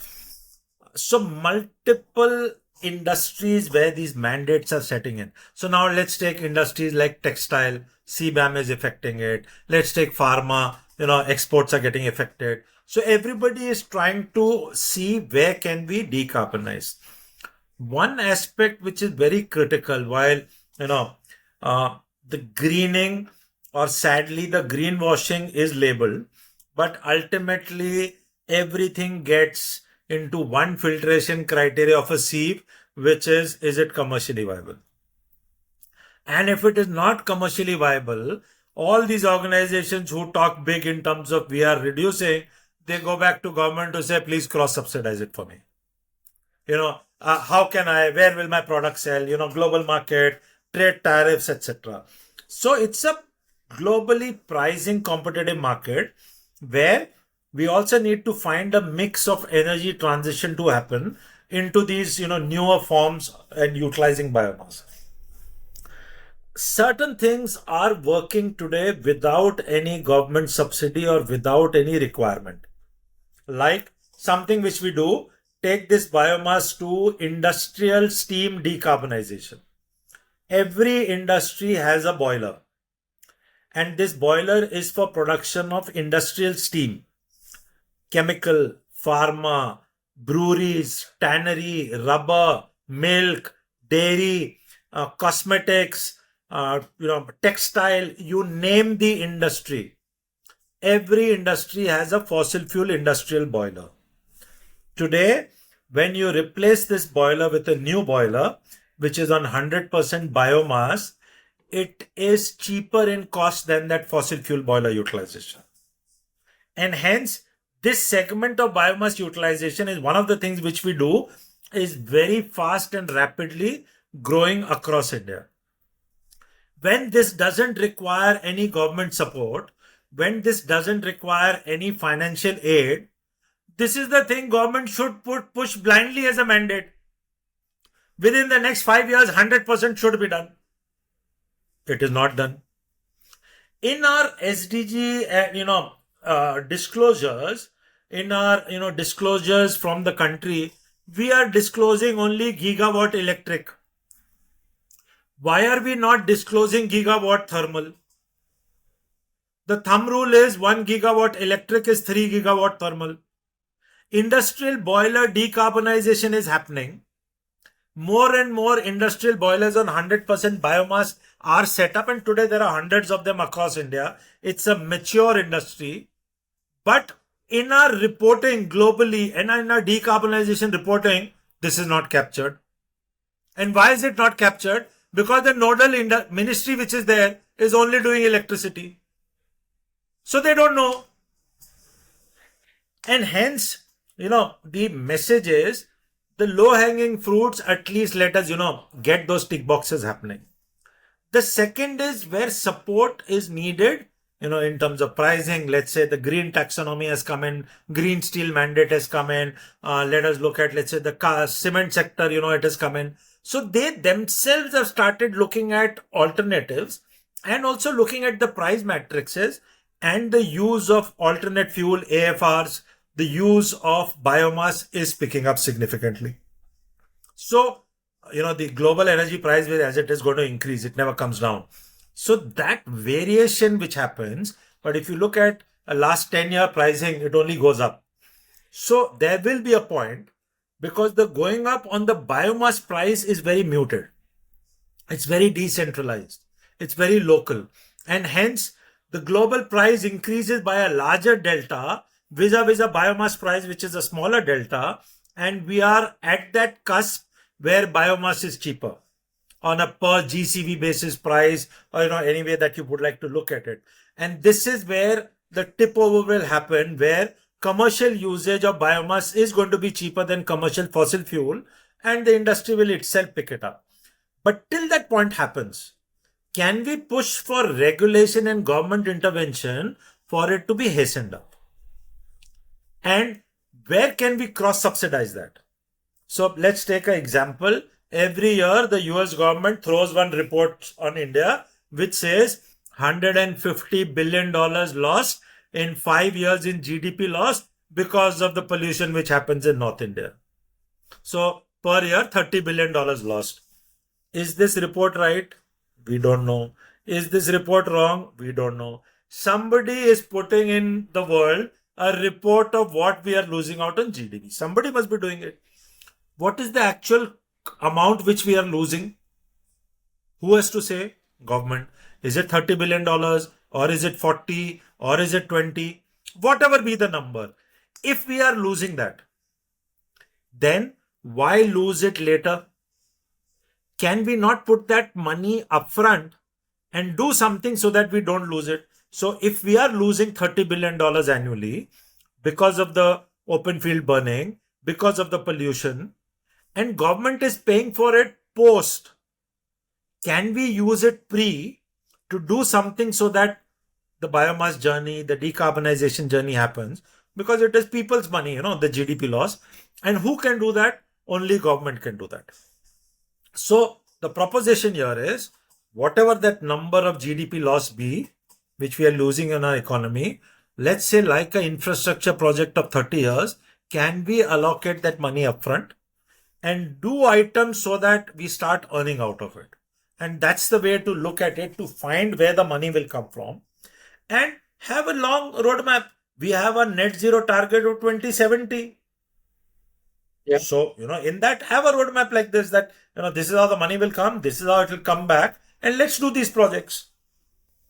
So multiple industries where these mandates are setting in. So now let's take industries like textile, CBAM is affecting it. Let's take pharma, exports are getting affected. So everybody is trying to see where can we decarbonize. One aspect which is very critical, while, the greening or sadly the greenwashing is labeled, but ultimately everything gets into one filtration criteria of a sieve, which is it commercially viable? And if it is not commercially viable, all these organizations who talk big in terms of we are reducing, they go back to government to say, please cross subsidize it for me. How can where will my product sell? Global market, trade tariffs, etc. So it's a globally pricing competitive market where we also need to find a mix of energy transition to happen into these, newer forms and utilizing biomass. Certain things are working today without any government subsidy or without any requirement. Like something which we do, take this biomass to industrial steam decarbonization. Every industry has a boiler, and this boiler is for production of industrial steam, chemical, pharma, breweries, tannery, rubber, milk, dairy, cosmetics, textile, you name the industry. Every industry has a fossil fuel industrial boiler. Today, when you replace this boiler with a new boiler, which is on 100% biomass, it is cheaper in cost than that fossil fuel boiler utilization. And hence, this segment of biomass utilization is one of the things which we do is very fast and rapidly growing across India. When this doesn't require any government support, when this doesn't require any financial aid, this is the thing government should push blindly as a mandate. Within the next 5 years, 100% should be done. It is not done. In our SDG, disclosures, in our, disclosures from the country, we are disclosing only gigawatt electric. Why are we not disclosing gigawatt thermal? The thumb rule is 1 gigawatt electric is 3 gigawatt thermal. Industrial boiler decarbonization is happening. More and more industrial boilers on 100% biomass are set up, and today there are hundreds of them across India. It's a mature industry. But in our reporting globally and in our decarbonization reporting, this is not captured. And why is it not captured? Because the nodal ministry which is there is only doing electricity. So they don't know. And hence, the message is the low-hanging fruits, at least let us, get those tick boxes happening. The second is where support is needed, in terms of pricing. Let's say the green taxonomy has come in, green steel mandate has come in. Let us look at, let's say, the cement sector, it has come in. So they themselves have started looking at alternatives and also looking at the price matrices and the use of alternate fuel, AFRs, the use of biomass is picking up significantly. So, the global energy price, as it is going to increase, it never comes down. So that variation which happens, but if you look at a last 10-year pricing, it only goes up. So there will be a point because the going up on the biomass price is very muted. It's very decentralized. It's very local. And hence, the global price increases by a larger delta vis-a-vis a biomass price, which is a smaller delta. And we are at that cusp where biomass is cheaper on a per GCV basis price, or any way that you would like to look at it. And this is where the tip over will happen, where commercial usage of biomass is going to be cheaper than commercial fossil fuel, and the industry will itself pick it up. But till that point happens, can we push for regulation and government intervention for it to be hastened up? And where can we cross subsidize that? So let's take an example. Every year, the US government throws one report on India, which says $150 billion lost in 5 years in GDP loss because of the pollution which happens in North India. So per year, $30 billion lost. Is this report right? We don't know. Is this report wrong? We don't know. Somebody is putting in the world a report of what we are losing out on GDP. Somebody must be doing it. What is the actual amount which we are losing? Who has to say? Government. Is it $30 billion or is it 40 or is it 20? whatever be the number. If we are losing that, then why lose it later? Can we not put that money upfront and do something so that we don't lose it? So if we are losing $30 billion annually because of the open field burning, because of the pollution, and government is paying for it post, can we use it pre to do something so that the biomass journey, the decarbonization journey happens? Because it is people's money, the GDP loss. And who can do that? Only government can do that. So the proposition here is whatever that number of GDP loss be, which we are losing in our economy, let's say like an infrastructure project of 30 years, can we allocate that money upfront and do items so that we start earning out of it? And that's the way to look at it, to find where the money will come from and have a long roadmap. We have a net zero target of 2070. Yeah. So, in that, have a roadmap like this, that, this is how the money will come, this is how it will come back, and let's do these projects.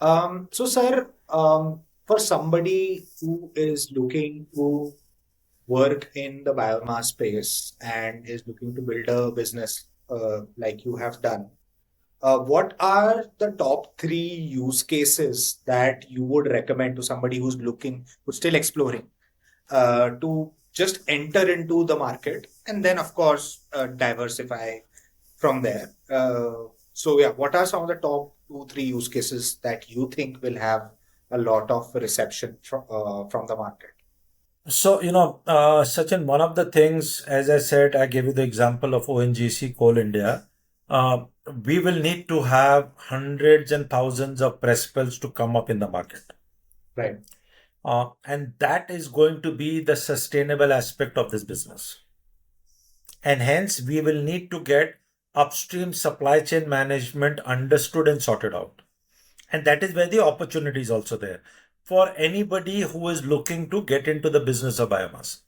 So, sir, for somebody who is looking to work in the biomass space and is looking to build a business like you have done, what are the top 3 use cases that you would recommend to somebody who's still exploring, to just enter into the market and then, of course, diversify from there? So, yeah, what are some of the top 2, 3 use cases that you think will have a lot of reception from the market? So, Sachin, one of the things, as I said, I gave you the example of ONGC Coal India. We will need to have hundreds and thousands of press pills to come up in the market. Right. And that is going to be the sustainable aspect of this business. And hence, we will need to get upstream supply chain management understood and sorted out. And that is where the opportunity is also there for anybody who is looking to get into the business of biomass.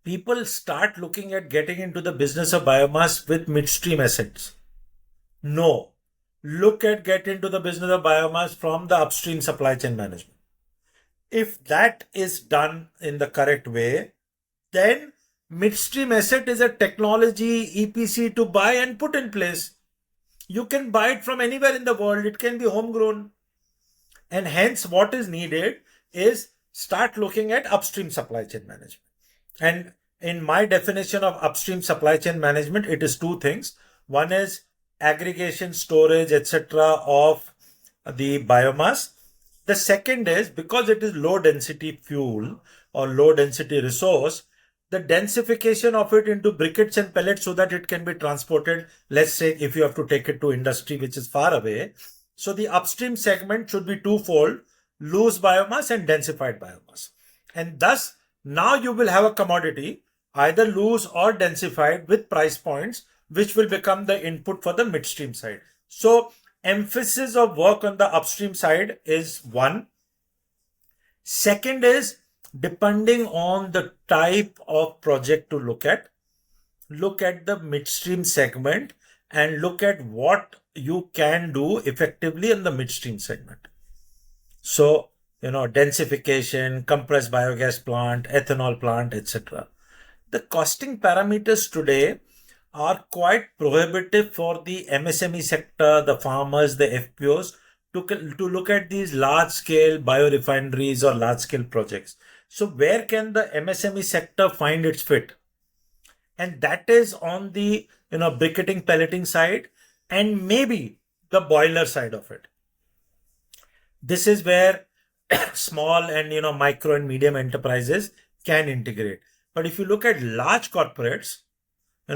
People start looking at getting into the business of biomass with midstream assets. No, look at get into the business of biomass from the upstream supply chain management. If that is done in the correct way, then midstream asset is a technology EPC to buy and put in place. You can buy it from anywhere in the world. It can be homegrown. And hence what is needed is start looking at upstream supply chain management. And in my definition of upstream supply chain management, it is 2 things. One is aggregation, storage, etc. of the biomass. The second is, because it is low density fuel or low density resource, the densification of it into briquettes and pellets so that it can be transported. Let's say if you have to take it to industry which is far away. So the upstream segment should be twofold: loose biomass and densified biomass. And thus now you will have a commodity, either loose or densified, with price points which will become the input for the midstream side. So emphasis of work on the upstream side is one. Second is, depending on the type of project to look at the midstream segment and look at what you can do effectively in the midstream segment. So, densification, compressed biogas plant, ethanol plant, etc. The costing parameters today are quite prohibitive for the MSME sector, the farmers, the FPOs, to look at these large scale biorefineries or large scale projects. So where can the MSME sector find its fit? And that is on the briquetting, pelleting side, and maybe the boiler side of it. This is where small and micro and medium enterprises can integrate. But if you look at large corporates,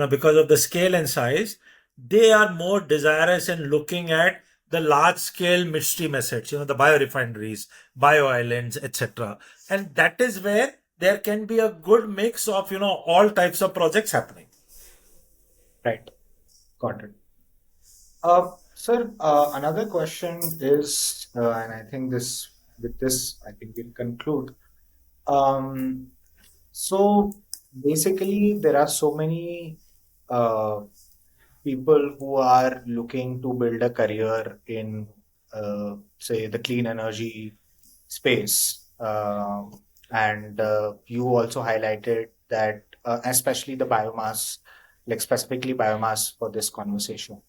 because of the scale and size, they are more desirous in looking at the large scale midstream assets, the biorefineries, bio islands, etc. And that is where there can be a good mix of all types of projects happening. Right. Got it. Sir, another question is, and I think with this, I think we'll conclude. So basically, there are so many people who are looking to build a career in, say, the clean energy space. And you also highlighted that, especially the biomass, like specifically biomass for this conversation.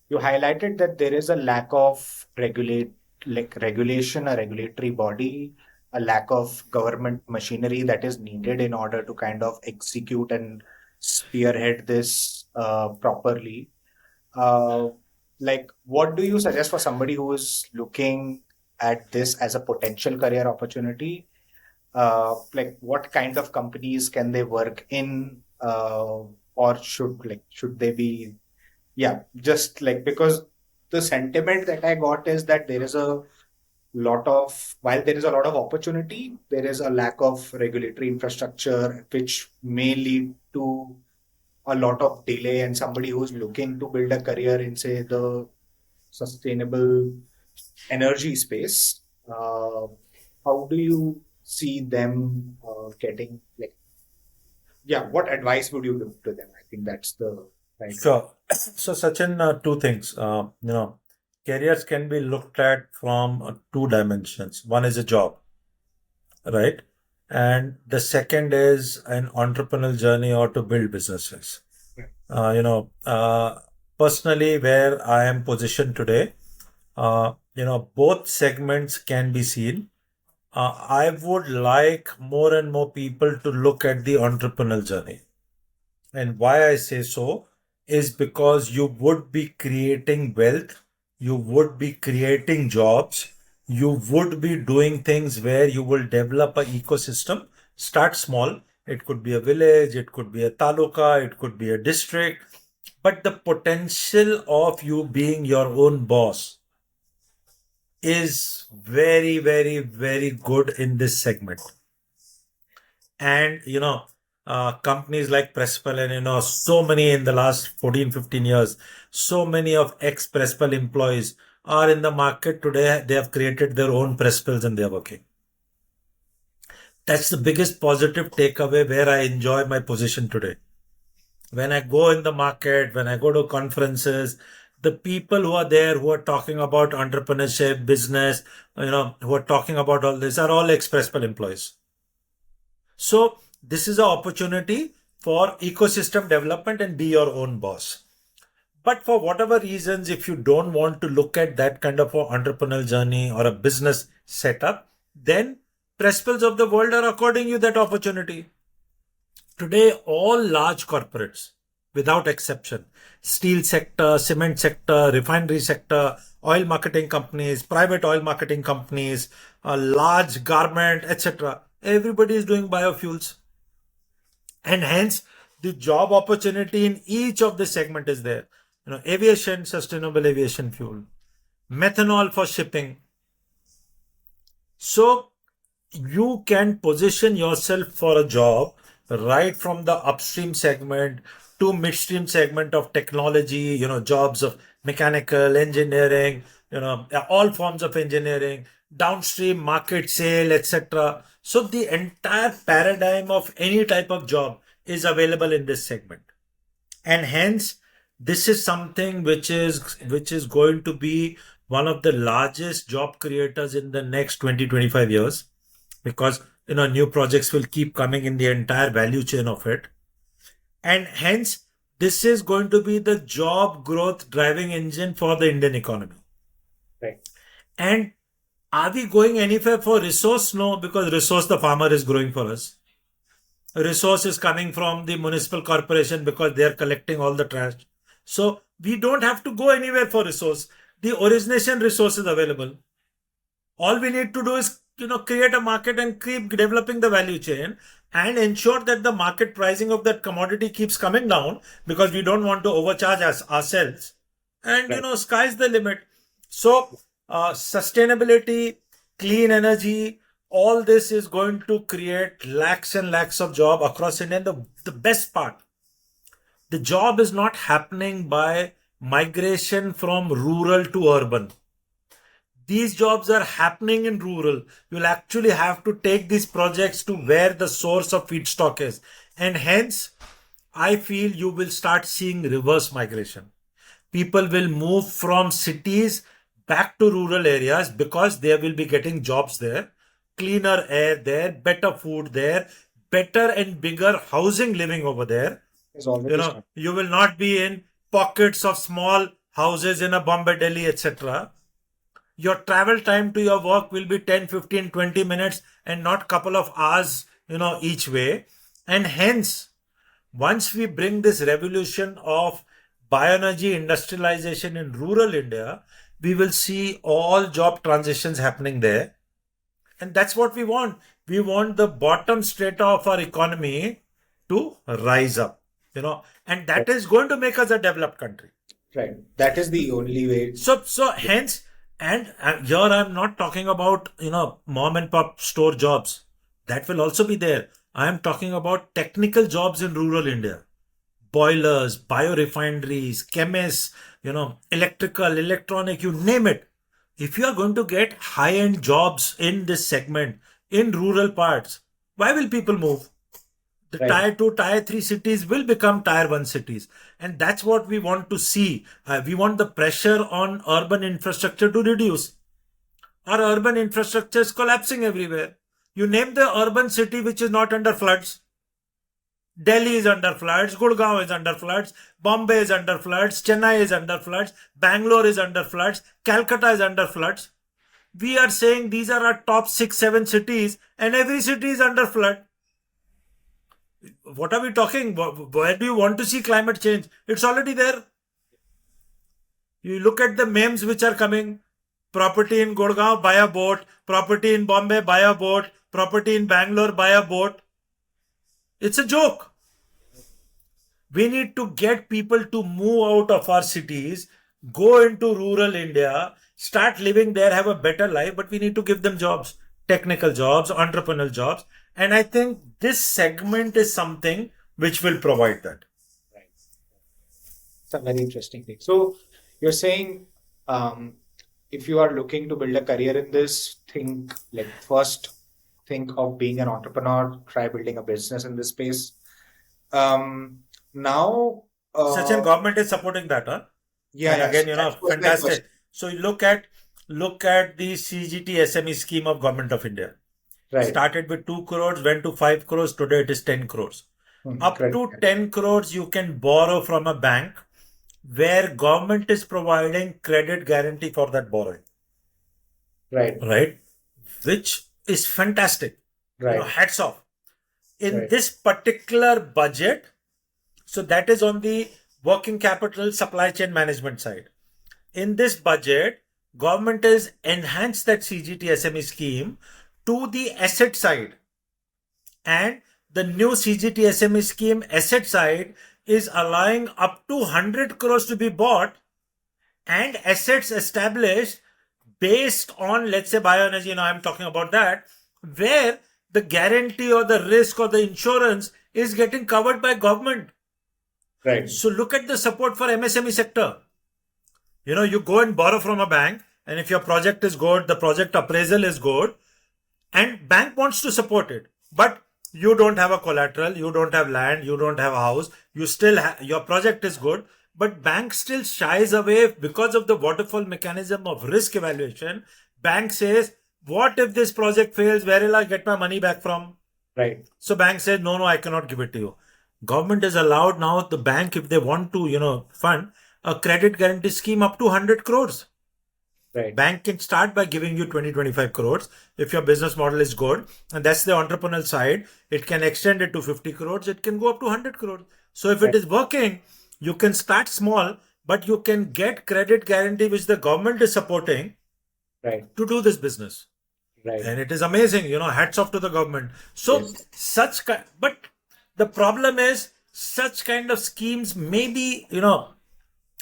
You highlighted that there is a lack of regulation, a regulatory body, a lack of government machinery that is needed in order to kind of execute and spearhead this properly. Uh, like, what do you suggest for somebody who is looking at this as a potential career opportunity? Like, what kind of companies can they work in, or should they be? Yeah, just like, because the sentiment that I got is that there is a lot of while there is a lot of opportunity, there is a lack of regulatory infrastructure, which may lead to a lot of delay. And somebody who's looking to build a career in, say, the sustainable energy space, how do you see them getting, like, yeah, what advice would you give to them? I think that's the right one. Sure. So, Sachin, two things. Careers can be looked at from two dimensions. One is a job, right? And the second is an entrepreneurial journey or to build businesses. Right. Uh, you know, uh, Personally, where I am positioned today, both segments can be seen. I would like more and more people to look at the entrepreneurial journey. And why I say so is because you would be creating wealth, you would be creating jobs, you would be doing things where you will develop an ecosystem. Start small. It could be a village, it could be a taluka, it could be a district. But the potential of you being your own boss is very, very, very good in this segment. And companies like Presswell, and so many in the last 14 15 years, so many of ex Presswell employees are in the market today. They have created their own Presswells and they're working. That's the biggest positive takeaway where I enjoy my position today. When I go in the market, when I go to conferences, the people who are there who are talking about entrepreneurship, business, who are talking about all this are all ex Presswell employees. So this is an opportunity for ecosystem development and be your own boss. But for whatever reasons, if you don't want to look at that kind of an entrepreneurial journey or a business setup, then Presswells of the world are according you that opportunity. Today, all large corporates, without exception, steel sector, cement sector, refinery sector, oil marketing companies, private oil marketing companies, large garment, etc., everybody is doing biofuels. And hence, the job opportunity in each of the segment is there. Aviation, sustainable aviation fuel, methanol for shipping. So you can position yourself for a job right from the upstream segment to midstream segment of technology, jobs of mechanical engineering, all forms of engineering, downstream market sale, etc. So the entire paradigm of any type of job is available in this segment. And hence, this is something which is going to be one of the largest job creators in the next 20-25 years, because new projects will keep coming in the entire value chain of it. And hence, this is going to be the job growth driving engine for the Indian economy. Right. And are we going anywhere for resource? No, because resource the farmer is growing for us. Resource is coming from the municipal corporation because they are collecting all the trash. So we don't have to go anywhere for resource. The origination resource is available. All we need to do is create a market and keep developing the value chain and ensure that the market pricing of that commodity keeps coming down, because we don't want to overcharge ourselves. And Right. sky's the limit. So sustainability, clean energy, all this is going to create lakhs and lakhs of job across India. And the best part, the job is not happening by migration from rural to urban. These jobs are happening in rural. You'll actually have to take these projects to where the source of feedstock is. And hence, I feel you will start seeing reverse migration. People will move from cities back to rural areas because they will be getting jobs there. cleaner air there, better food there, better and bigger housing living over there. It's already started. You will not be in pockets of small houses in a Bombay, Delhi, etc. Your travel time to your work will be 10, 15, 20 minutes and not couple of hours, each way. And hence, once we bring this revolution of bioenergy industrialization in rural India, we will see all job transitions happening there. And that's what we want. We want the bottom strata of our economy to rise up, and that is going to make us a developed country. Right. That is the only way. So hence, and here I'm not talking about, mom and pop store jobs. That will also be there. I am talking about technical jobs in rural India. Boilers, biorefineries, chemists, electrical, electronic, you name it. If you are going to get high-end jobs in this segment, in rural parts, why will people move? The tier 2, tier 3 cities will become tier 1 cities. And that's what we want to see. We want the pressure on urban infrastructure to reduce. Our urban infrastructure is collapsing everywhere. You name the urban city which is not under floods. Delhi is under floods, Gurgaon is under floods, Bombay is under floods, Chennai is under floods, Bangalore is under floods, Calcutta is under floods. We are saying these are our top 6, 7 cities and every city is under flood. What are we talking? Where do you want to see climate change? It's already there. You look at the memes which are coming. Property in Gurgaon, buy a boat. Property in Bombay, buy a boat. Property in Bangalore, buy a boat. It's a joke. We need to get people to move out of our cities, go into rural India, start living there, have a better life, but we need to give them jobs, technical jobs, entrepreneurial jobs. And I think this segment is something which will provide that. Right. It's a very interesting thing. So you're saying if you are looking to build a career in this, first think of being an entrepreneur, try building a business in this space. Now, Sachin, government is supporting that, huh? Yeah. And again, fantastic. So you look at the CGT SME scheme of Government of India. Right. Started with 2 crores, went to 5 crores. Today it is 10 crores. Up to 10 crores you can borrow from a bank where government is providing credit guarantee for that borrowing. Right. Which is fantastic. Right. Hats off. In this particular budget, so that is on the working capital supply chain management side. In this budget, government has enhanced that CGT SME scheme to the asset side. And the new CGT SME scheme asset side is allowing up to 100 crores to be bought and assets established based on, let's say, bioenergy. I'm talking about that, where the guarantee or the risk or the insurance is getting covered by government. Right. So look at the support for MSME sector. You go and borrow from a bank, and if your project is good, the project appraisal is good, and bank wants to support it, but you don't have a collateral, you don't have land, you don't have a house, you still your project is good, but bank still shies away because of the waterfall mechanism of risk evaluation. Bank says, what if this project fails? Where will I get my money back from? Right. So bank says, no, I cannot give it to you. Government is allowed now, the bank, if they want to, fund a credit guarantee scheme up to 100 crores. Right. Bank can start by giving you 20-25 crores if your business model is good, and that's the entrepreneurial side. It can extend it to 50 crores. It can go up to 100 crores. So if it is working, you can start small, but you can get credit guarantee which the government is supporting to do this business. Right. And it is amazing, hats off to the government. So but the problem is such kind of schemes, maybe,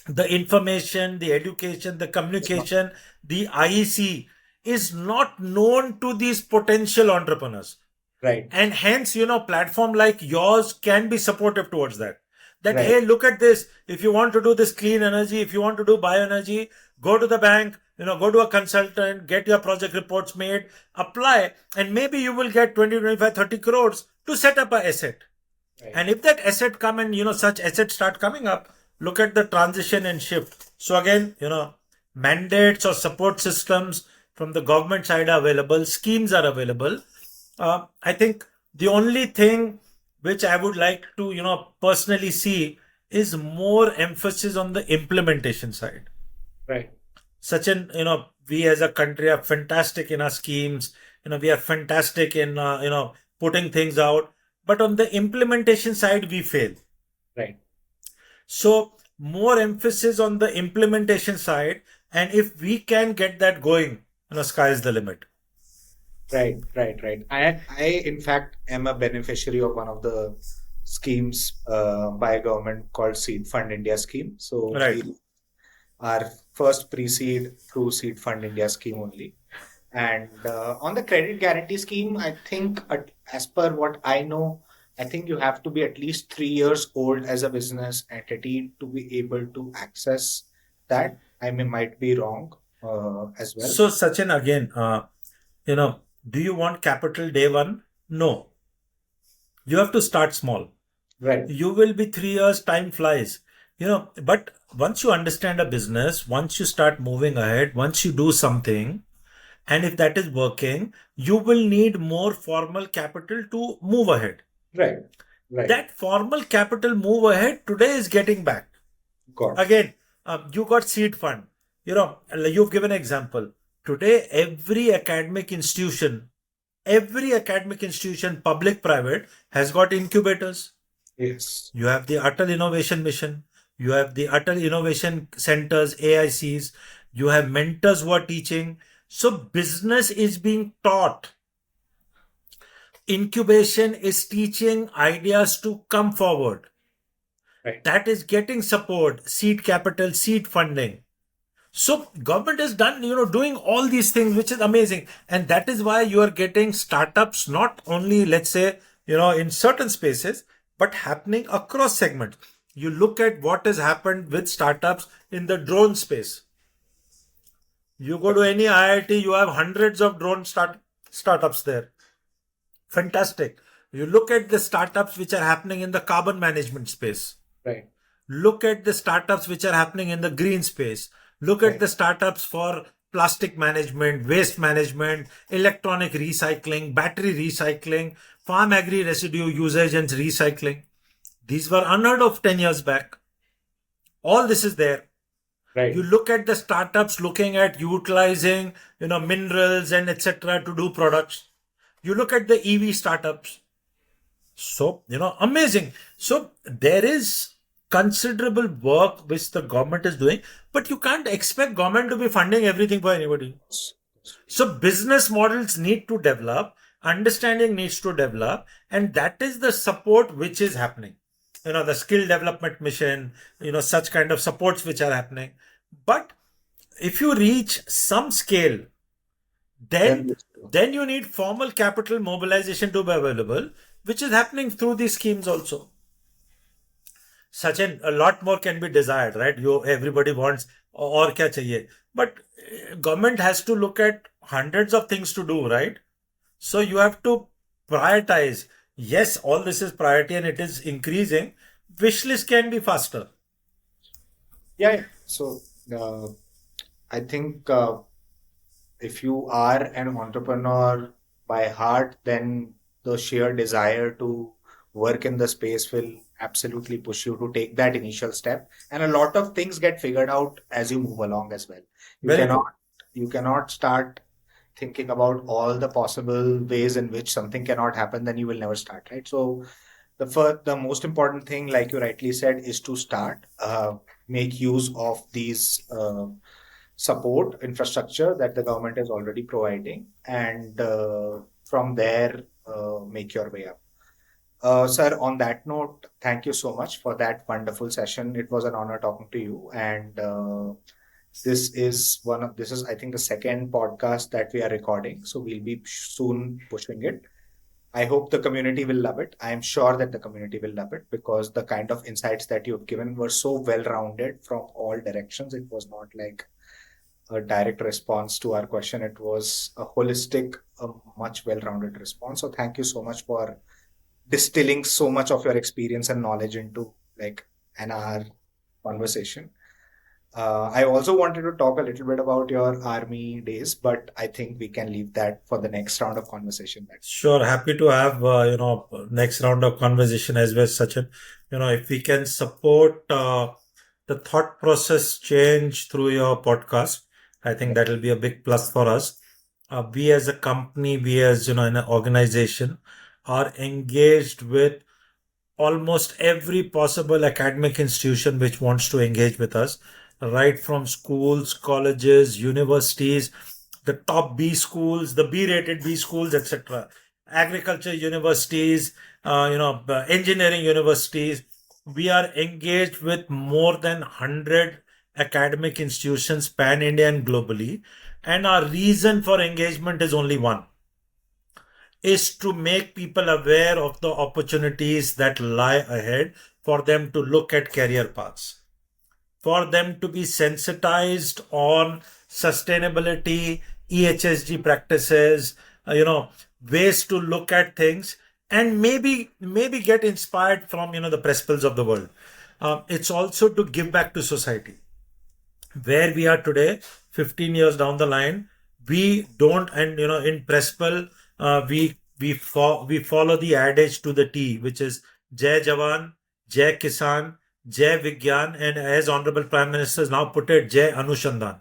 the information, the education, the communication, the IEC is not known to these potential entrepreneurs. Right. And hence, platform like yours can be supportive towards that. Hey, look at this. If you want to do this clean energy, if you want to do bioenergy, go to the bank, go to a consultant, get your project reports made, apply, and maybe you will get 20, 25, 30 crores to set up an asset. Right. And if that asset come and, such assets start coming up, look at the transition and shift. So again, mandates or support systems from the government side are available, schemes are available. I think the only thing which I would like to, personally see is more emphasis on the implementation side. Right. Sachin, we as a country are fantastic in our schemes. We are fantastic in, putting things out. But on the implementation side, we fail. Right. So more emphasis on the implementation side. And if we can get that going, sky is the limit. Right, right, right. I in fact am a beneficiary of one of the schemes by government called Seed Fund India scheme. So Right. we our first pre-seed through Seed Fund India scheme only. And on the credit guarantee scheme, I think as per what I know, I think you have to be at least 3 years old as a business entity to be able to access that. I might be wrong as well. So, Sachin, again, do you want capital day one? No. You have to start small. Right, You will be 3 years, time flies. But once you understand a business, once you start moving ahead, once you do something, and if that is working, you will need more formal capital to move ahead. right, right. That formal capital move ahead today is getting back. Got it. Again, you got seed fund. You've given an example. Today, every academic institution, public, private, has got incubators. Yes. You have the Atal Innovation Mission. You have the Atal Innovation Centers, AICs. You have mentors who are teaching. So business is being taught. Incubation is teaching ideas to come forward. Right. That is getting support, seed capital, seed funding. So government has done, doing all these things, which is amazing. And that is why you are getting startups, not only, let's say, in certain spaces, but happening across segments. You look at what has happened with startups in the drone space. You go to any IIT, you have hundreds of drone startups there. Fantastic. You look at the startups which are happening in the carbon management space. Right. Look at the startups which are happening in the green space. Look at the startups for plastic management, waste management, electronic recycling, battery recycling, farm agri residue usage and recycling. These were unheard of 10 years back. All this is there. Right. You look at the startups looking at utilizing, minerals and etc. to do products. You look at the EV startups. So, amazing. So there is considerable work which the government is doing, but you can't expect government to be funding everything for anybody. So business models need to develop, understanding needs to develop, and that is the support which is happening. The skill development mission, such kind of supports which are happening. But if you reach some scale, then you need formal capital mobilization to be available, which is happening through these schemes also. Sachin, a lot more can be desired, right? Everybody wants or kya chahiye. But government has to look at hundreds of things to do, right? So you have to prioritize. Yes, all this is priority and it is increasing. Wish list can be faster. Yeah. So I think if you are an entrepreneur by heart, then the sheer desire to work in the space will absolutely push you to take that initial step. And a lot of things get figured out as you move along as well. You cannot start thinking about all the possible ways in which something cannot happen, then you will never start, right? So the most important thing, like you rightly said, is to start, make use of these support infrastructure that the government is already providing, and from there make your way up. Sir, on that note, thank you so much for that wonderful session. It was an honor talking to you, and this is I think the second podcast that we are recording, so we'll be soon pushing it. I hope the community will love it. I am sure that the community will love it, because the kind of insights that you've given were so well-rounded from all directions. It was not like a direct response to our question. It was a holistic, a much well-rounded response. So thank you so much for distilling so much of your experience and knowledge into like an hour conversation. I also wanted to talk a little bit about your army days, but I think we can leave that for the next round of conversation. Sure, happy to have next round of conversation as well, Sachin. If we can support the thought process change through your podcast, I think that will be a big plus for us. We as a company, we as an organization, are engaged with almost every possible academic institution which wants to engage with us, right from schools, colleges, universities, the top B schools, the B-rated B schools, etc., agriculture universities, engineering universities. We are engaged with more than 100 academic institutions pan-India and globally. And our reason for engagement is only one, is to make people aware of the opportunities that lie ahead for them to look at career paths, for them to be sensitized on sustainability, EHSG practices, ways to look at things, and maybe get inspired from the principles of the world. It's also to give back to society. Where we are today, 15 years down the line, we don't, and in Prespal, we follow the adage to the T, which is Jai Jawan, Jai Kisan, Jai Vigyan, and as Honorable Prime Minister has now put it, Jai Anushandhan.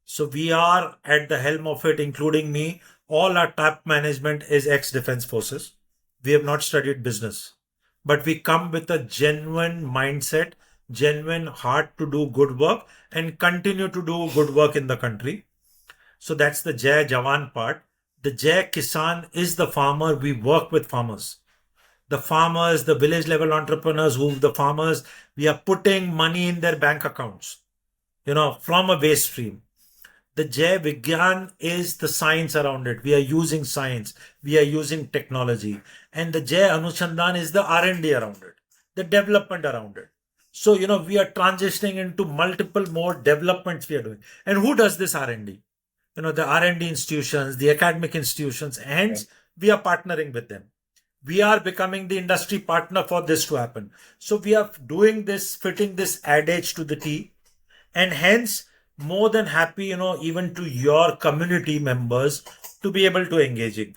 So we are at the helm of it, including me. All our top management is ex-defense forces. We have not studied business, but we come with a genuine mindset, genuine heart to do good work and continue to do good work in the country. So that's the Jai Jawan part. The Jai Kisan is the farmer. We work with farmers. The farmers, the village level entrepreneurs we are putting money in their bank accounts, from a waste stream. The Jai Vigyan is the science around it. We are using science. We are using technology. And the Jai Anushandhan is the R&D around it, the development around it. So, we are transitioning into multiple more developments we are doing. And who does this R&D? The R&D institutions, the academic institutions, hence we are partnering with them. We are becoming the industry partner for this to happen. So we are doing this, fitting this adage to the T, and hence more than happy, even to your community members to be able to engage in.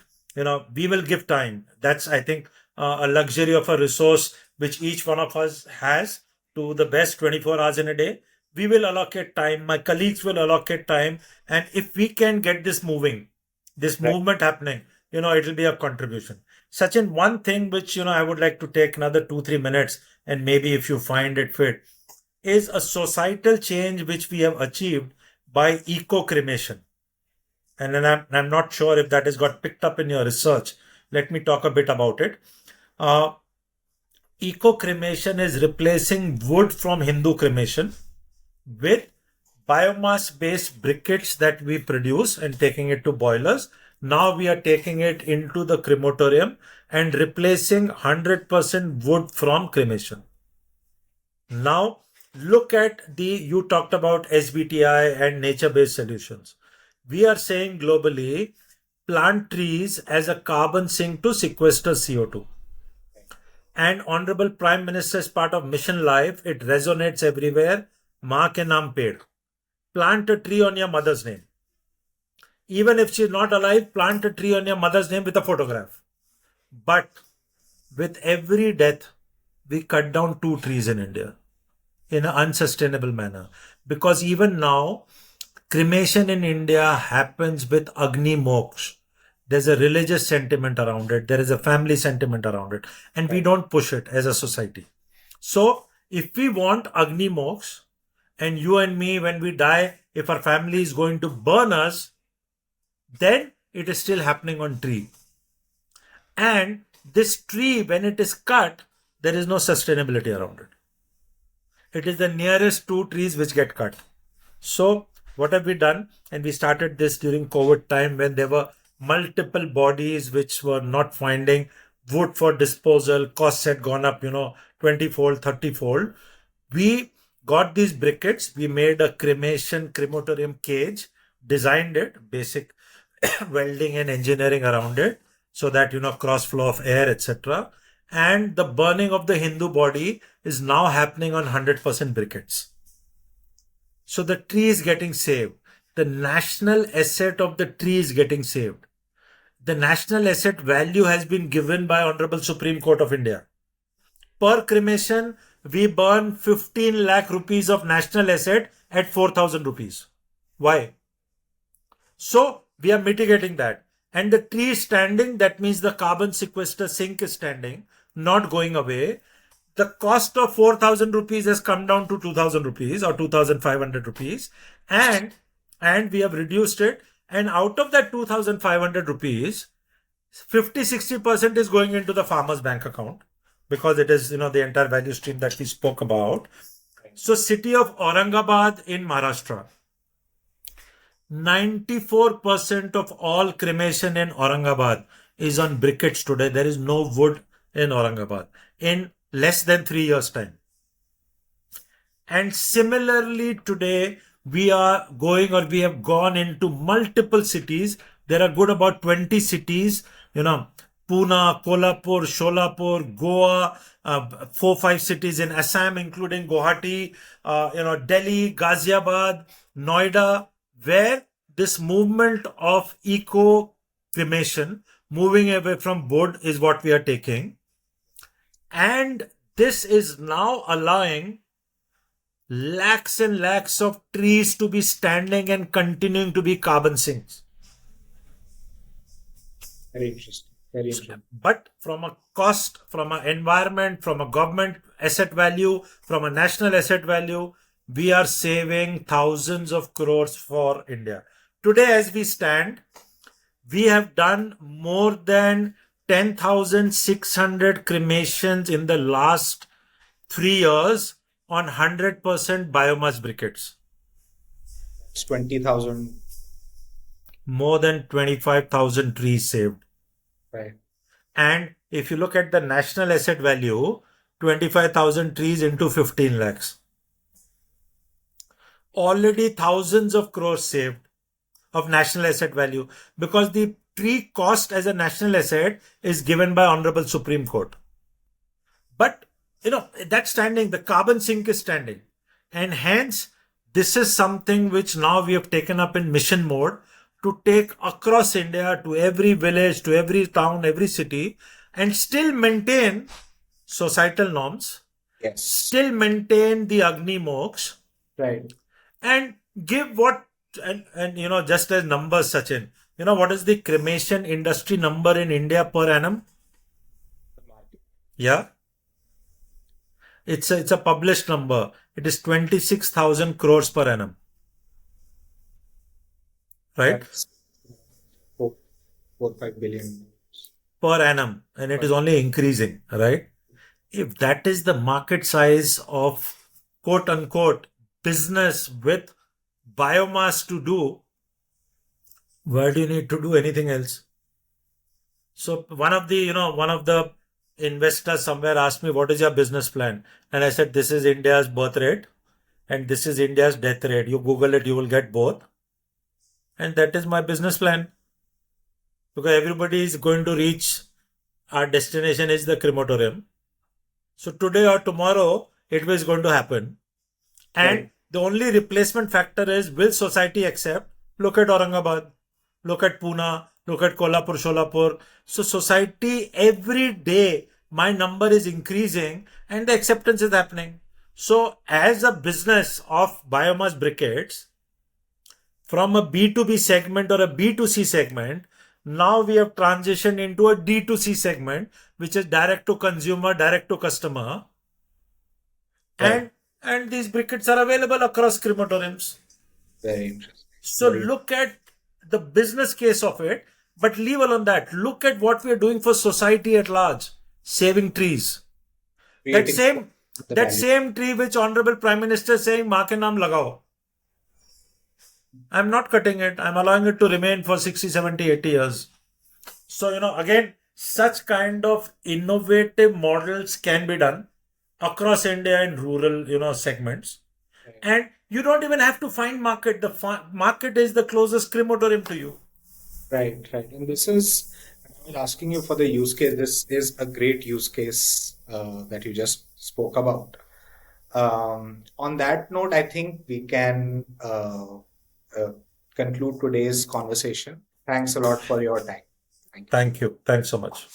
We will give time. That's, I think, a luxury of a resource which each one of us has to the best 24 hours in a day. We will allocate time. My colleagues will allocate time. And if we can get this moving, this movement happening, it will be a contribution. Sachin, one thing which, I would like to take another 2-3 minutes, and maybe if you find it fit, is a societal change which we have achieved by Eco-Cremation. And then I'm not sure if that has got picked up in your research. Let me talk a bit about it. Eco-Cremation is replacing wood from Hindu cremation with biomass based briquettes that we produce and taking it to boilers. Now we are taking it into the crematorium and replacing 100% wood from cremation. Now look at you talked about SBTI and nature based solutions. We are saying globally, plant trees as a carbon sink to sequester CO2. And Honorable Prime Minister, as part of Mission Life, it resonates everywhere. Maa ke naam ped. Plant a tree on your mother's name. Even if she's not alive, plant a tree on your mother's name with a photograph. But with every death, we cut down 2 trees in India in an unsustainable manner. Because even now, cremation in India happens with Agni Moksha. There's a religious sentiment around it. There is a family sentiment around it. And we don't push it as a society. So if we want Agni Moksha, and you and me, when we die, if our family is going to burn us, then it is still happening on tree. And this tree, when it is cut, there is no sustainability around it. It is the nearest 2 trees which get cut. So what have we done? And we started this during COVID time when there were multiple bodies which were not finding wood for disposal. Costs had gone up, 20-fold, 30-fold. We got these briquettes. We made a crematorium cage, designed it, basic welding and engineering around it, so that, cross flow of air, etc. And the burning of the Hindu body is now happening on 100% briquettes. So the tree is getting saved. The national asset of the tree is getting saved. The national asset value has been given by Honorable Supreme Court of India. Per cremation, we burn 15 lakh rupees of national asset at 4,000 rupees. Why? So we are mitigating that. And the tree is standing, that means the carbon sequester sink is standing, not going away. The cost of 4,000 rupees has come down to 2,000 rupees or 2,500 rupees. And we have reduced it. And out of that 2,500 rupees, 50-60% is going into the farmer's bank account, because it is, the entire value stream that we spoke about. So city of Aurangabad in Maharashtra, 94% of all cremation in Aurangabad is on briquettes today. There is no wood in Aurangabad in less than 3 years' time. And similarly, today we are going, or we have gone into multiple cities. There are good about 20 cities, Pune, Kolhapur, Sholapur, Goa, 4-5 cities in Assam, including Guwahati, Delhi, Ghaziabad, Noida, where this movement of eco-cremation, moving away from wood, is what we are taking. And this is now allowing lakhs and lakhs of trees to be standing and continuing to be carbon sinks. Very interesting. Very interesting. But from a cost, from an environment, from a government asset value, from a national asset value, we are saving thousands of crores for India. Today, as we stand, we have done more than 10,600 cremations in the last 3 years on 100% biomass briquettes. It's 20,000. More than 25,000 trees saved. Right. And if you look at the national asset value, 25,000 trees into 15 lakhs. Already thousands of crores saved of national asset value, because the tree cost as a national asset is given by Honorable Supreme Court. But, that's standing, the carbon sink is standing. And hence, this is something which now we have taken up in mission mode to take across India to every village, to every town, every city, and still maintain societal norms. Yes. Still maintain the Agni Moks. Right. And give what, and just as numbers, Sachin, what is the cremation industry number in India per annum? Yeah. It's a published number. It is 26,000 crores per annum. Right? That's 4-5 billion per annum, and it is only increasing, right? If that is the market size of quote unquote business with biomass to do, why do you need to do anything else? So one of the investors somewhere asked me, what is your business plan? And I said, this is India's birth rate and this is India's death rate. You Google it, you will get both. And that is my business plan. Because everybody is going to reach, our destination is the crematorium. So today or tomorrow, it is going to happen. And Right. The only replacement factor is, will society accept? Look at Aurangabad, look at Pune, look at Kolhapur, Sholapur. So society, every day, my number is increasing and the acceptance is happening. So as a business of biomass briquettes, from a B2B segment or a B2C segment, now we have transitioned into a D2C segment, which is direct to consumer, direct to customer. Right. And these briquettes are available across crematoriums. Very interesting. So Very- look at the business case of it, but leave alone that. Look at what we are doing for society at large, saving trees. That Creating the value. same tree which Honorable Prime Minister is saying, maa ke naam lagao. I'm not cutting it. I'm allowing it to remain for 60, 70, 80 years. So, again, such kind of innovative models can be done across India in rural, segments. Right. And you don't even have to find market. The market is the closest crematorium to you. Right. And this is, I was asking you for the use case. This is a great use case that you just spoke about. On that note, I think we can uh, conclude today's conversation. Thanks a lot for your time. Thank you. Thank you. Thanks so much.